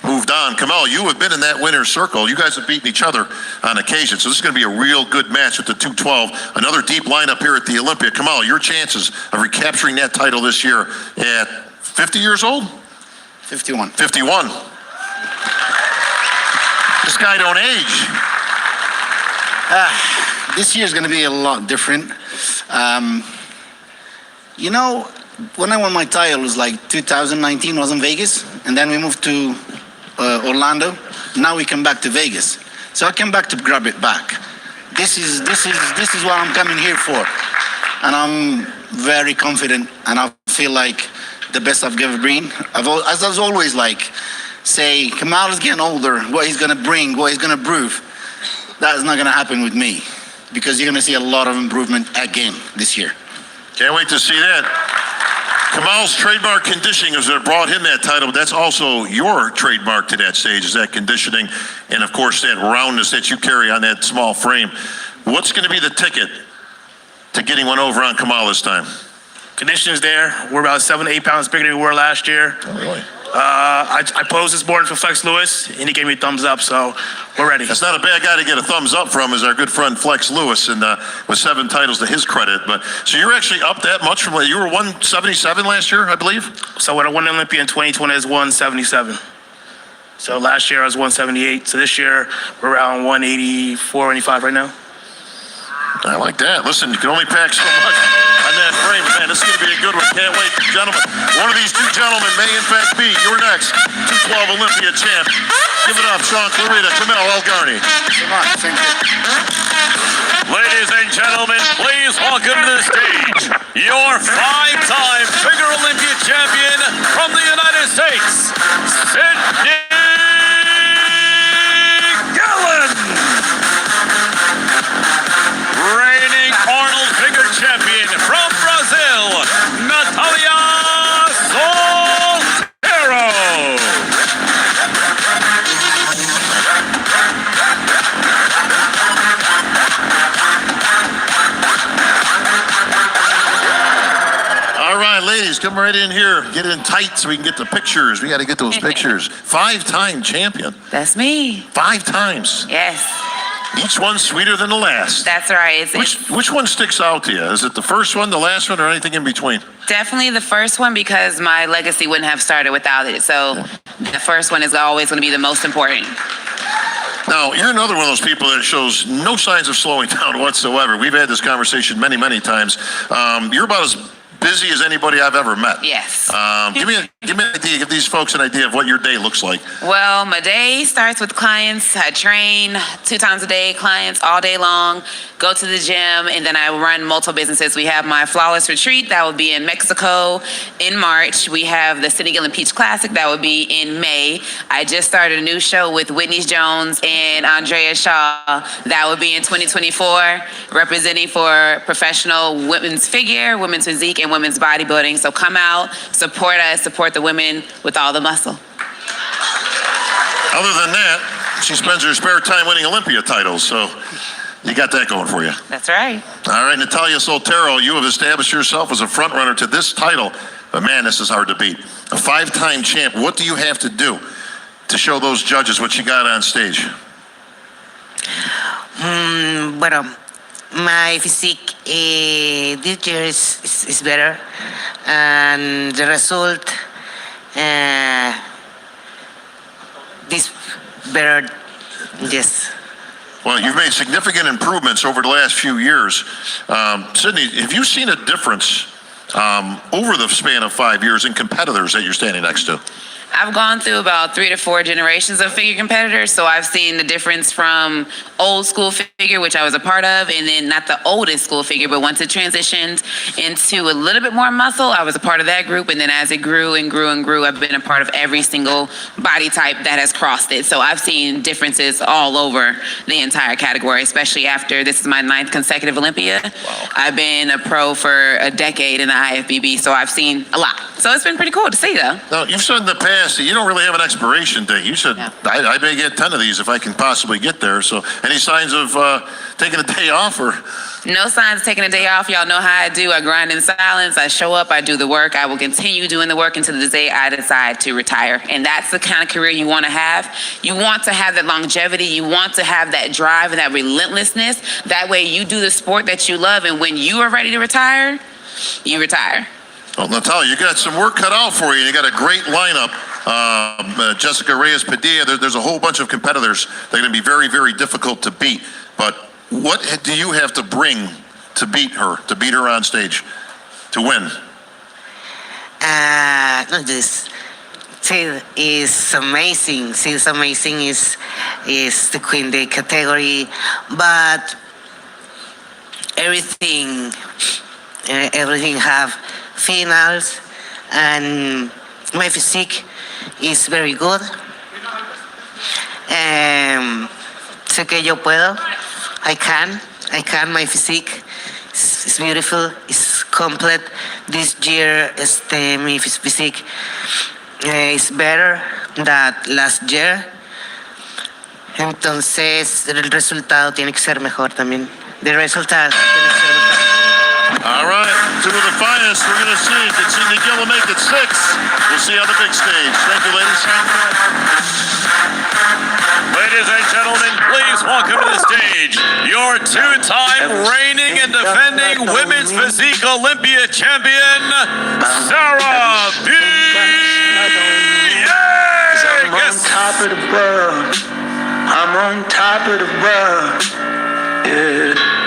H: moved on. Kamal, you have been in that winner's circle. You guys have beaten each other on occasion, so this is going to be a real good match with the 212. Another deep lineup here at the Olympia. Kamal, your chances of recapturing that title this year at 50 years old?
J: 51.
H: 51. This guy don't age.
J: This year's going to be a lot different. You know, when I won my title, it was like 2019, was in Vegas, and then we moved to Orlando. Now we come back to Vegas. So I came back to grab it back. This is what I'm coming here for, and I'm very confident, and I feel like the best I've ever been. As I was always like, say, Kamal is getting older, what he's gonna bring, what he's gonna prove. That is not gonna happen with me, because you're gonna see a lot of improvement again this year.
H: Can't wait to see that. Kamal's trademark conditioning is what brought him that title, but that's also your trademark to that stage, is that conditioning, and of course that roundness that you carry on that small frame. What's gonna be the ticket to getting one over on Kamal this time?
F: Conditioning's there. We're about 7 to 8 pounds bigger than we were last year.
H: Oh, really?
F: I posed this morning for Flex Lewis, and he gave me a thumbs up, so we're ready.
H: That's not a bad guy to get a thumbs up from, is our good friend Flex Lewis, and with 7 titles to his credit. But so you're actually up that much from, you were 177 last year, I believe?
F: So when I won the Olympia in 2020, I was 177. So last year I was 178. So this year we're around 184, 185 right now.
H: I like that. Listen, you can only pack so much on that frame. Man, this is going to be a good one. Can't wait. Gentlemen, one of these two gentlemen may in fact be your next 212 Olympia champ. Give it up, Sean Clarita, Camille Elgarni.
J: Come on, thank you.
G: Ladies and gentlemen, please welcome to the stage your 5-time Figure Olympia champion from the United States, Sydney Gallen. Reigning Arnold Figure champion from Brazil, Natalia Soltero.
H: All right, ladies, come right in here. Get in tight so we can get the pictures. We got to get those pictures. 5-time champion.
R: That's me.
H: 5 times.
R: Yes.
H: Each one sweeter than the last.
R: That's right.
H: Which one sticks out to you? Is it the first one, the last one, or anything in between?
R: Definitely the first one, because my legacy wouldn't have started without it. So the first one is always going to be the most important.
H: Now, you're another one of those people that shows no signs of slowing down whatsoever. We've had this conversation many, many times. You're about as busy as anybody I've ever met.
R: Yes.
H: Give me an idea, give these folks an idea of what your day looks like.
R: Well, my day starts with clients. I train 2 times a day, clients all day long, go to the gym, and then I run multiple businesses. We have my Flawless Retreat that will be in Mexico in March. We have the City Gillen Peach Classic that will be in May. I just started a new show with Whitney Jones and Andrea Shaw that will be in 2024, representing for professional women's figure, women's physique, and women's bodybuilding. So come out, support us, support the women with all the muscle.
H: Other than that, she spends her spare time winning Olympia titles, so you got that going for you.
R: That's right.
H: All right, Natalia Soltero, you have established yourself as a front runner to this title, but man, this is hard to beat. A 5-time champ, what do you have to do to show those judges what you got on stage?
Q: Bueno, my physique this year is better, and the result this better, yes.
H: Well, you've made significant improvements over the last few years. Sydney, have you seen a difference over the span of 5 years in competitors that you're standing next to?
R: I've gone through about 3 to 4 generations of figure competitors, so I've seen the difference from old school figure, which I was a part of, and then not the oldest school figure, but once it transitioned into a little bit more muscle, I was a part of that group, and then as it grew and grew and grew, I've been a part of every single body type that has crossed it. So I've seen differences all over the entire category, especially after this is my 9th consecutive Olympia. Wow. I've been a pro for a decade in the IFBB, so I've seen a lot. So it's been pretty cool to see, though.
H: Now, you've said in the past that you don't really have an expiration date. You said,
R: Yeah.
H: I may get 10 of these if I can possibly get there. So any signs of taking a day off or?
R: No signs of taking a day off. Y'all know how I do. I grind in silence. I show up. I do the work. I will continue doing the work until the day I decide to retire. And that's the kind of career you want to have. You want to have that longevity. You want to have that drive and that relentlessness. That way you do the sport that you love. And when you are ready to retire, you retire.
H: Well, Natalia, you got some work cut out for you. You got a great lineup. Jessica Reyes-Padilla, there's a whole bunch of competitors that are going to be very, very difficult to beat. But what do you have to bring to beat her on stage, to win?
Q: This Sid is amazing. Sid's amazing. Is the queen the category, but everything have finals, and my physique is very good. Sé que yo puedo. I can. My physique is beautiful. It's complete. This year, my physique is better than last year. Entonces, el resultado tiene que ser mejor también. The resultado tiene que ser mejor.
H: All right, 2 of the finest. We're going to see. Did Sidney Gillen make it 6? We'll see on the big stage. Thank you, ladies.
G: Ladies and gentlemen, please welcome to the stage your 2-time reigning and defending Women's Physique Olympia champion, Sarah B.
L: I'm on top of the world. I'm on top of the world. Yeah.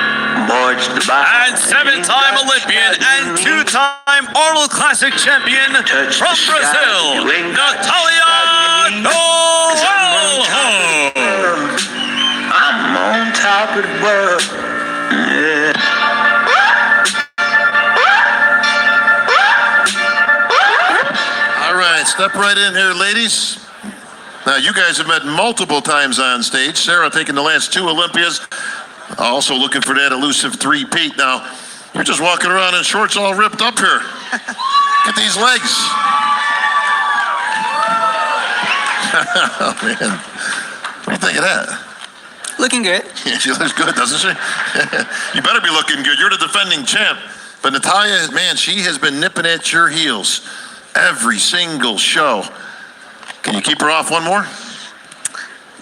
G: And 7-time Olympian and 2-time Arnold Classic champion from Brazil, Natalia Soltero.
L: I'm on top of the world. Yeah.
H: All right, step right in here, ladies. Now, you guys have met multiple times on stage. Sarah taking the last 2 Olympias. Also looking for that elusive 3-peat. Now, you're just walking around in shorts all ripped up here. Get these legs. Oh, man. What do you think of that?
S: Looking good.
H: Yeah, she looks good, doesn't she? You better be looking good. You're the defending champ. But Natalia, man, she has been nipping at your heels every single show. Can you keep her off one more?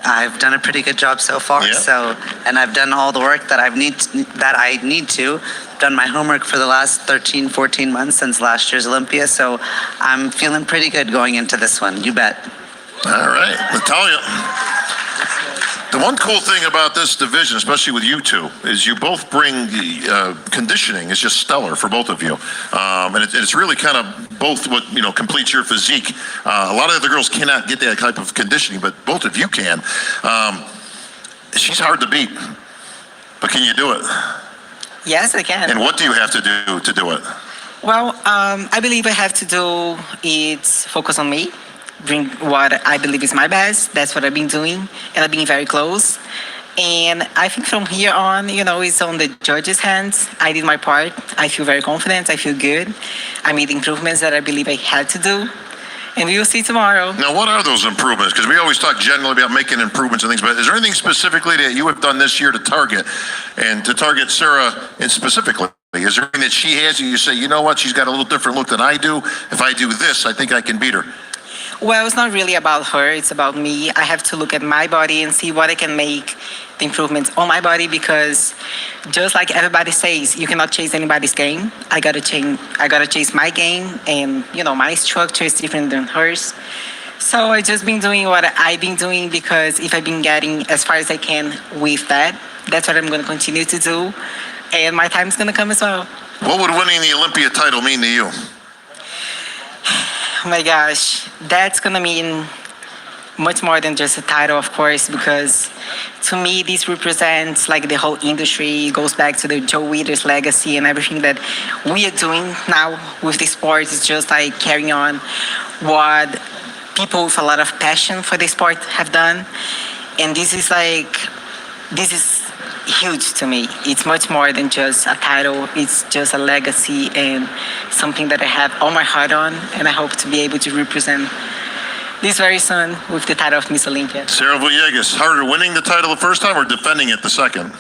S: I've done a pretty good job so far.
H: Yeah.
S: And I've done all the work that I need to. Done my homework for the last 13, 14 months since last year's Olympia. So I'm feeling pretty good going into this one. You bet.
H: All right, Natalia. The The one cool thing about this division, especially with you two, is you both bring the conditioning is just stellar for both of you, and it's really kind of both what completes your physique. A lot of other girls cannot get that type of conditioning, but both of you can. She's hard to beat, but can you do it?
Q: Yes, I can.
H: And what do you have to do to do it?
Q: Well, I believe I have to do is focus on me, bring what I believe is my best. That's what I've been doing, and I've been very close. And I think from here on, it's on the judges' hands. I did my part. I feel very confident. I feel good. I made improvements that I believe I had to do. And we will see tomorrow.
H: Now, what are those improvements? Because we always talk generally about making improvements and things, but is there anything specifically that you have done this year to target Sarah and specifically? Is there anything that she has that you say, you know what, she's got a little different look than I do? If I do this, I think I can beat her.
Q: Well, it's not really about her. It's about me. I have to look at my body and see what I can make the improvements on my body, because just like everybody says, you cannot chase anybody's game. I gotta chase my game, and my structure is different than hers. So I just been doing what I've been doing, because if I've been getting as far as I can with that, that's what I'm gonna continue to do, and my time's gonna come as well.
H: What would winning the Olympia title mean to you?
Q: Oh my gosh, that's gonna mean much more than just a title, of course, because to me, this represents like the whole industry. It goes back to the Joe Weider's legacy, and everything that we are doing now with the sport is just like carrying on what people with a lot of passion for the sport have done. And this is huge to me. It's much more than just a title. It's just a legacy and something that I have all my heart on, and I hope to be able to represent this very soon with the title of Miss Olympia.
H: Sarah Villegas, harder winning the title the first time or defending it the second?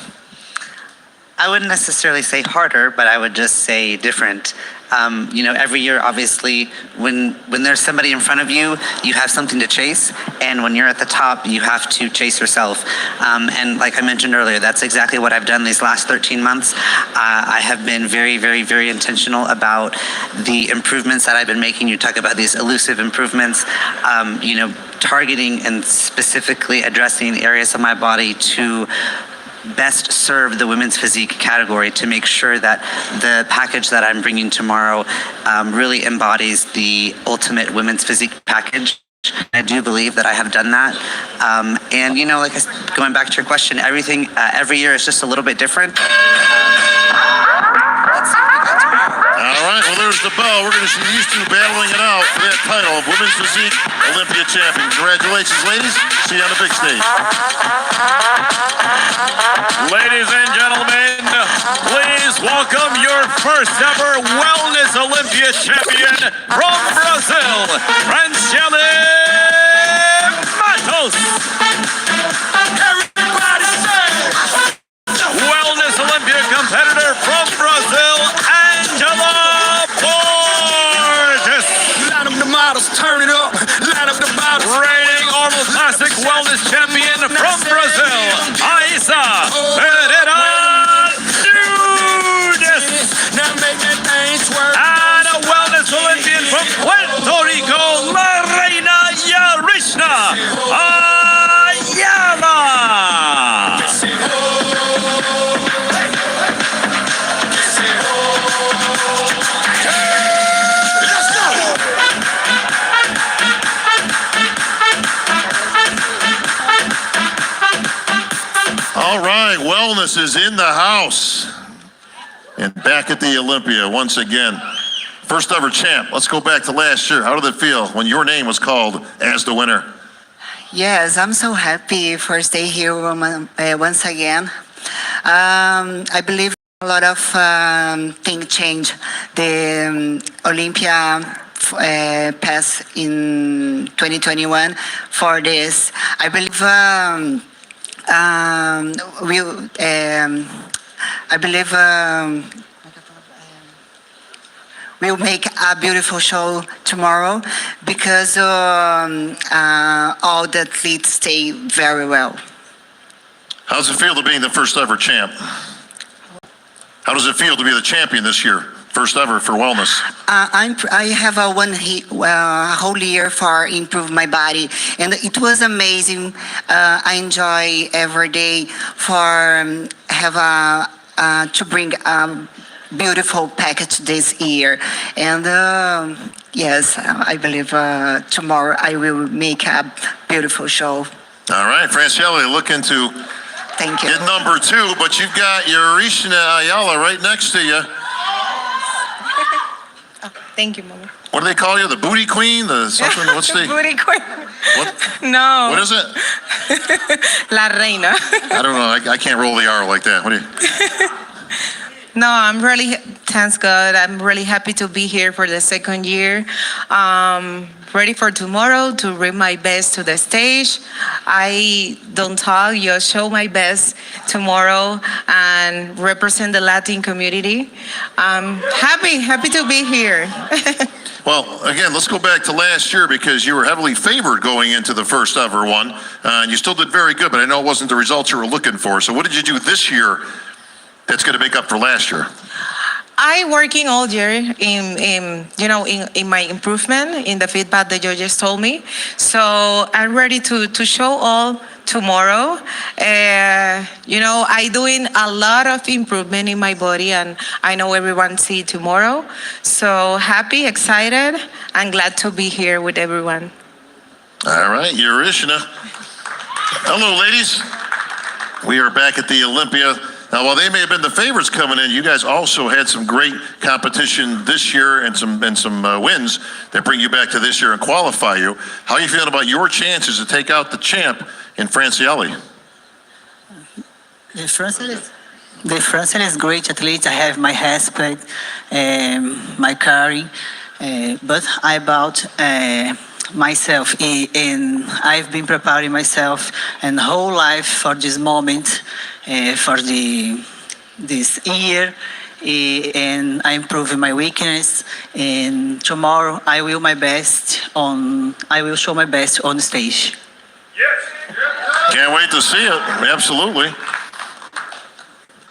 S: I wouldn't necessarily say harder, but I would just say different. Every year, obviously, when there's somebody in front of you, you have something to chase. And when you're at the top, you have to chase yourself. And like I mentioned earlier, that's exactly what I've done these last 13 months. I have been very, very, very intentional about the improvements that I've been making. You talk about these elusive improvements, targeting and specifically addressing areas of my body to best serve the women's physique category, to make sure that the package that I'm bringing tomorrow really embodies the ultimate women's physique package. I do believe that I have done that. And going back to your question, everything every year is just a little bit different.
H: All right, well, there's the bell. We're going to see these two battling it out for that title of Women's Physique Olympia Champion. Congratulations, ladies. See you on the big stage.
G: Ladies and gentlemen, please welcome your first ever Wellness Olympia champion from Brazil, Franciele Matos. Everybody say, Wellness Olympia competitor from Brazil, Angela Borges.
M: Line up the models, turn it up. Line up the models.
G: Reigning Arnold Classic Wellness champion from Brazil, Isa Pereira Nunes.
M: Now make that thing twerk.
G: And a Wellness Olympian from Puerto Rico, La Reina Yarishna Ayala.
H: All right, wellness is in the house. And back at the Olympia once again. First ever champ. Let's go back to last year. How did it feel when your name was called as the winner?
V: Yes, I'm so happy for stay here once again. I believe a lot of things change. The Olympia pass in 2021 for this. I believe we'll make a beautiful show tomorrow, because all the athletes stay very well.
H: How does it feel to be the first ever champ? How does it feel to be the champion this year? First ever for wellness.
E: I have a whole year for improve my body, and it was amazing. I enjoy every day for have to bring beautiful package this year, and yes, I believe tomorrow I will make a beautiful show.
H: All right, Francielle, looking to
E: Thank you.
H: get number 2, but you've got Yarishna Ayala right next to you.
T: Thank you, Mama.
H: What do they call you? The booty queen? The something? What's the
T: Booty queen.
H: what?
T: No.
H: What is it?
T: La Reina.
H: I don't know. I can't roll the R like that. What do you?
T: No, I'm really, thanks God. I'm really happy to be here for the second year. Ready for tomorrow to bring my best to the stage. I don't talk, just show my best tomorrow and represent the Latin community. I'm happy to be here.
H: Well, again, let's go back to last year because you were heavily favored going into the first ever one, and you still did very good, but I know it wasn't the results you were looking for. So what did you do this year that's going to make up for last year?
T: I working all year in my improvement, in the feedback the judges told me. So I'm ready to show all tomorrow. I doing a lot of improvement in my body, and I know everyone see tomorrow. So happy, excited, and glad to be here with everyone.
H: All right, Yarishna. Hello, ladies. We are back at the Olympia. Now, while they may have been the favorites coming in, you guys also had some great competition this year and some wins that bring you back to this year and qualify you. How are you feeling about your chances to take out the champ in Francielle?
E: The Francielle is great athlete. I have my husband, my car, but I about myself, and I've been preparing myself and whole life for this moment. For this year, and I'm improving my weakness. And tomorrow, I will show my best on stage.
H: Can't wait to see it. Absolutely.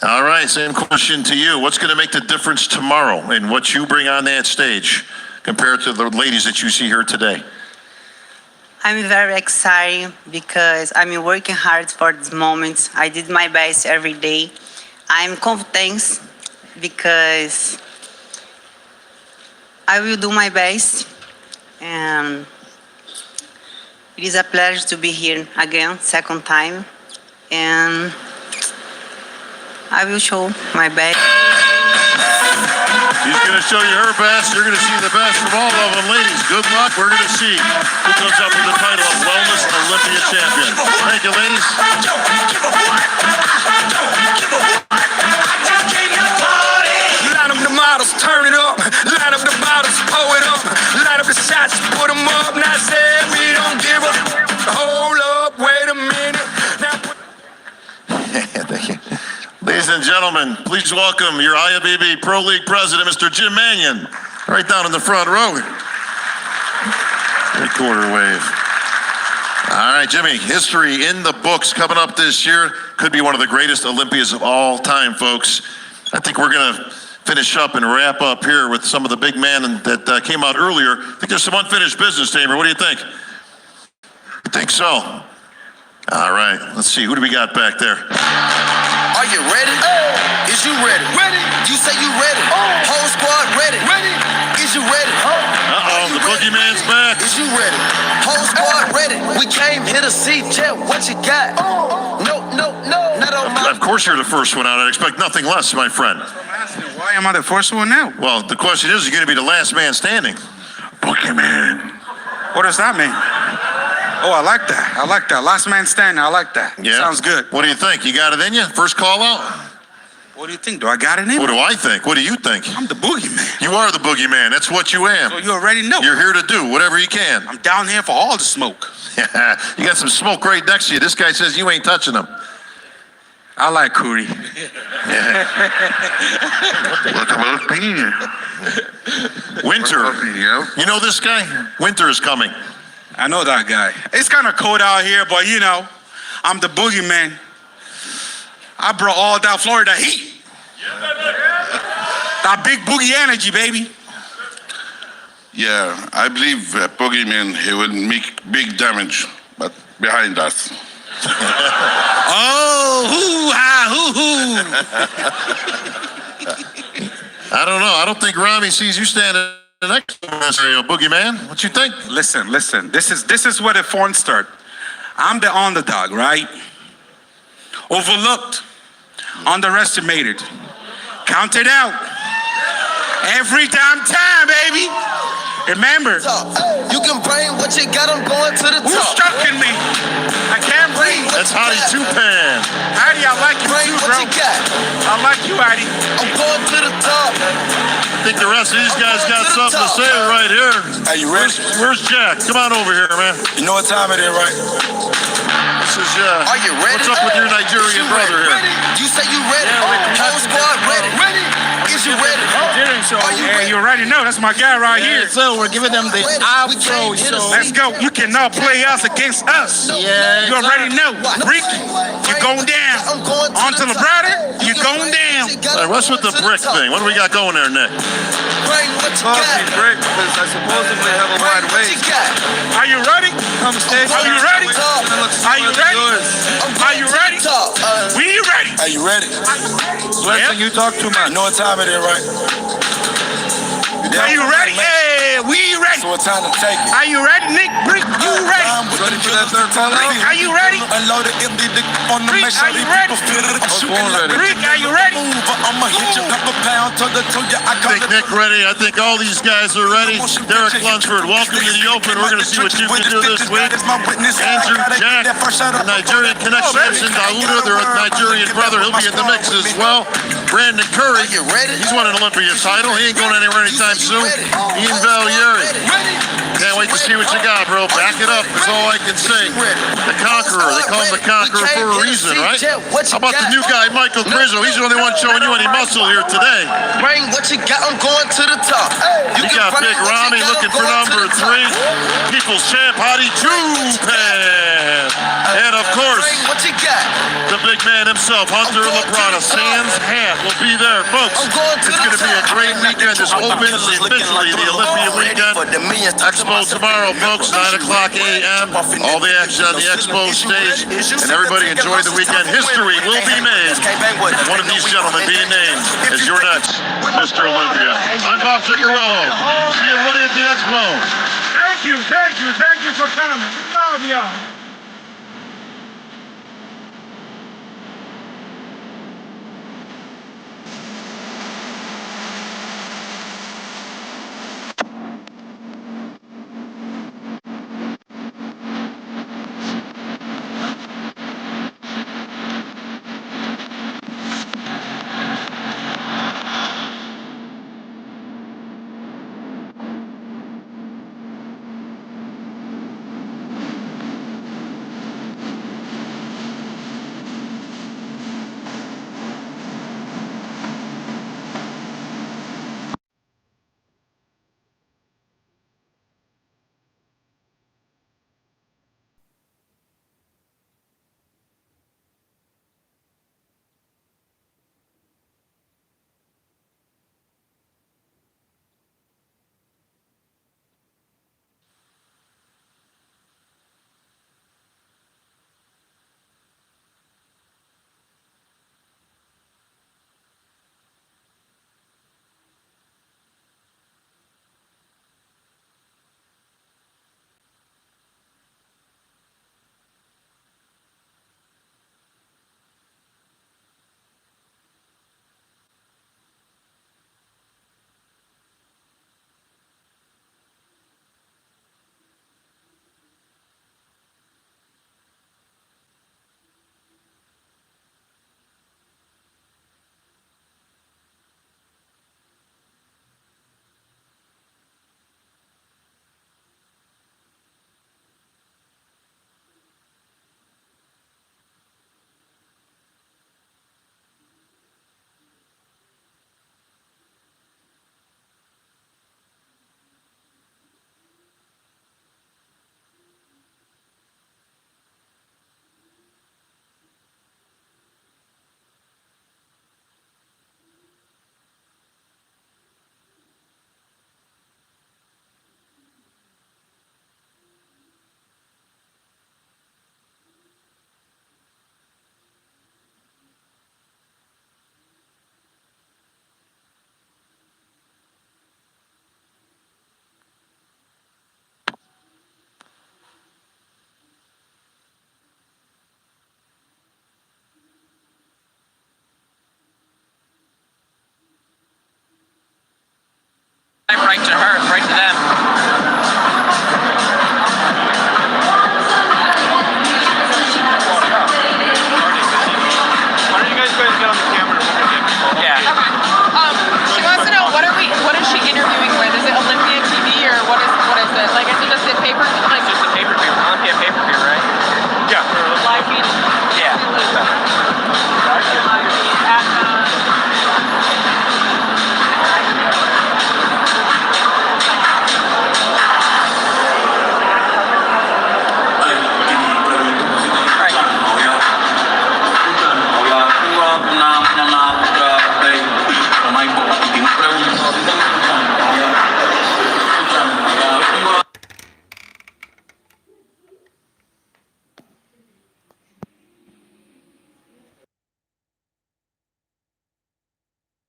H: All right, same question to you. What's going to make the difference tomorrow in what you bring on that stage compared to the ladies that you see here today?
W: I'm very excited because I'm working hard for this moment. I did my best every day. I'm confident because I will do my best. And it is a pleasure to be here again, second time. And I will show my best.
H: She's going to show you her best. You're going to see the best from all of them. Ladies, good luck. We're going to see who comes up with the title of Wellness Olympia Champion. Thank you, ladies.
L: Line up the models, turn it up. Line up the bottles, pour it up. Line up the shots, put them up. Now say we don't give up. Hold up, wait a minute.
H: Thank you. Ladies and gentlemen, please welcome your IFBB Pro League President, Mr. Jim Mannion, right down in the front row. Three-quarter wave. All right, Jimmy, history in the books coming up this year. Could be one of the greatest Olympias of all time, folks. I think we're going to finish up and wrap up here with some of the big men that came out earlier. I think there's some unfinished business, Tamer. What do you think? You think so? All right, let's see. Who do we got back there?
X: Are you ready? Is you ready? Ready. You say you ready. Whole squad ready. Ready. Is you ready?
H: Uh-oh, the boogeyman's back.
X: Is you ready? Whole squad ready. We came here to see Jet. What you got? No. Not on my...
H: Of course you're the first one out. I expect nothing less, my friend.
M: Why am I the first one now?
H: Well, the question is, you're going to be the last man standing.
M: Boogeyman. What does that mean? Oh, I like that. Last man standing, I like that.
H: Yeah.
M: Sounds good.
H: What do you think? You got it in you? First call out?
M: What do you think? Do I got it in?
H: What do I think? What do you think?
M: I'm the boogeyman.
H: You are the boogeyman. That's what you am.
M: So you already know.
H: You're here to do whatever you can.
M: I'm down here for all the smoke.
H: You got some smoke right next to you. This guy says you ain't touching him.
M: I like Curry.
H: Winter. You know this guy? Winter is coming.
M: I know that guy. It's kind of cold out here, but you know, I'm the boogeyman. I brought all that Florida heat. That big boogie energy, baby.
C: Yeah, I believe Boogeyman, he will make big damage, but behind us.
M: Oh, hoo-ha, hoo-hoo.
H: I don't know. I don't think Rami sees you standing next to this area, Boogeyman. What you think?
M: Listen. This is where the fun start. I'm the underdog, right? Overlooked, underestimated, counted out. Every damn time, baby. Remember.
X: You can bring what you got, I'm going to the top.
M: Who's stucking me? I can't breathe.
H: That's Hottie Tupan.
M: Hottie, I like you too, bro. I like you, Hottie.
X: I'm going to the top.
H: I think the rest of these guys got something to say right here.
X: Are you ready?
H: Where's Jack? Come on over here, man.
X: You know what time it is, right?
H: This is,
X: Are you ready?
H: what's up with your Nigerian brother here?
X: You say you ready? Whole squad ready? Is you ready?
M: Nigerian show. Yeah, you already know. That's my guy right here. So we're giving them the Afro show. Let's go. You cannot play us against us. Yeah. You already know. Rick, you're going down. Onto the brother, you're going down.
H: All right, what's with the brick thing? What do we got going there, Nick?
X: Bring what you got.
L: Brick, because I supposedly have a wide waist.
M: Are you ready?
L: Come stay.
M: Are you ready? Are you ready? Are you ready? We ready.
X: Are you ready?
L: Blessing, you talk too much.
X: You know what time it is, right?
M: Are you ready? Hey, we ready.
X: So it's time to take it.
M: Are you ready, Nick? Brick, you ready?
L: Ready for that third call out?
M: Are you ready?
X: Unload it, empty the on the
M: Rick, are you ready? Rick, are you ready?
X: I'ma hit you couple pound to the
H: I think Nick ready. I think all these guys are ready. Derek Lunsford, welcome to the Open. We're going to see what you can do this week. Andrew Jack, the Nigerian connection. Epson Dauda, their Nigerian brother. He'll be in the mix as well. Brandon Curry, he's won an Olympia title. He ain't going anywhere anytime soon. Ian Valieri. Can't wait to see what you got, bro. Back it up. That's all I can say. The Conqueror. They call him the Conqueror for a reason, right? How about the new guy, Michael Grizzo? He's the only one showing you any muscle here today.
X: Bring what you got, I'm going to the top.
H: You got Big Rami looking for number 3. People's champ, Hottie Tupan. And of course,
X: what you got?
H: The big man himself, Hunter Labrada. Sans hat will be there, folks. It's going to be a great weekend. This opens officially the Olympia weekend. Expo tomorrow, folks, 9 o'clock a.m. All the action on the Expo stage. And everybody enjoy the weekend. History will be made. One of these gentlemen being named as your next Mr. Olympia. I'm Bob Ciccarello. See you everybody at the Expo.
M: Thank you for coming. Love y'all.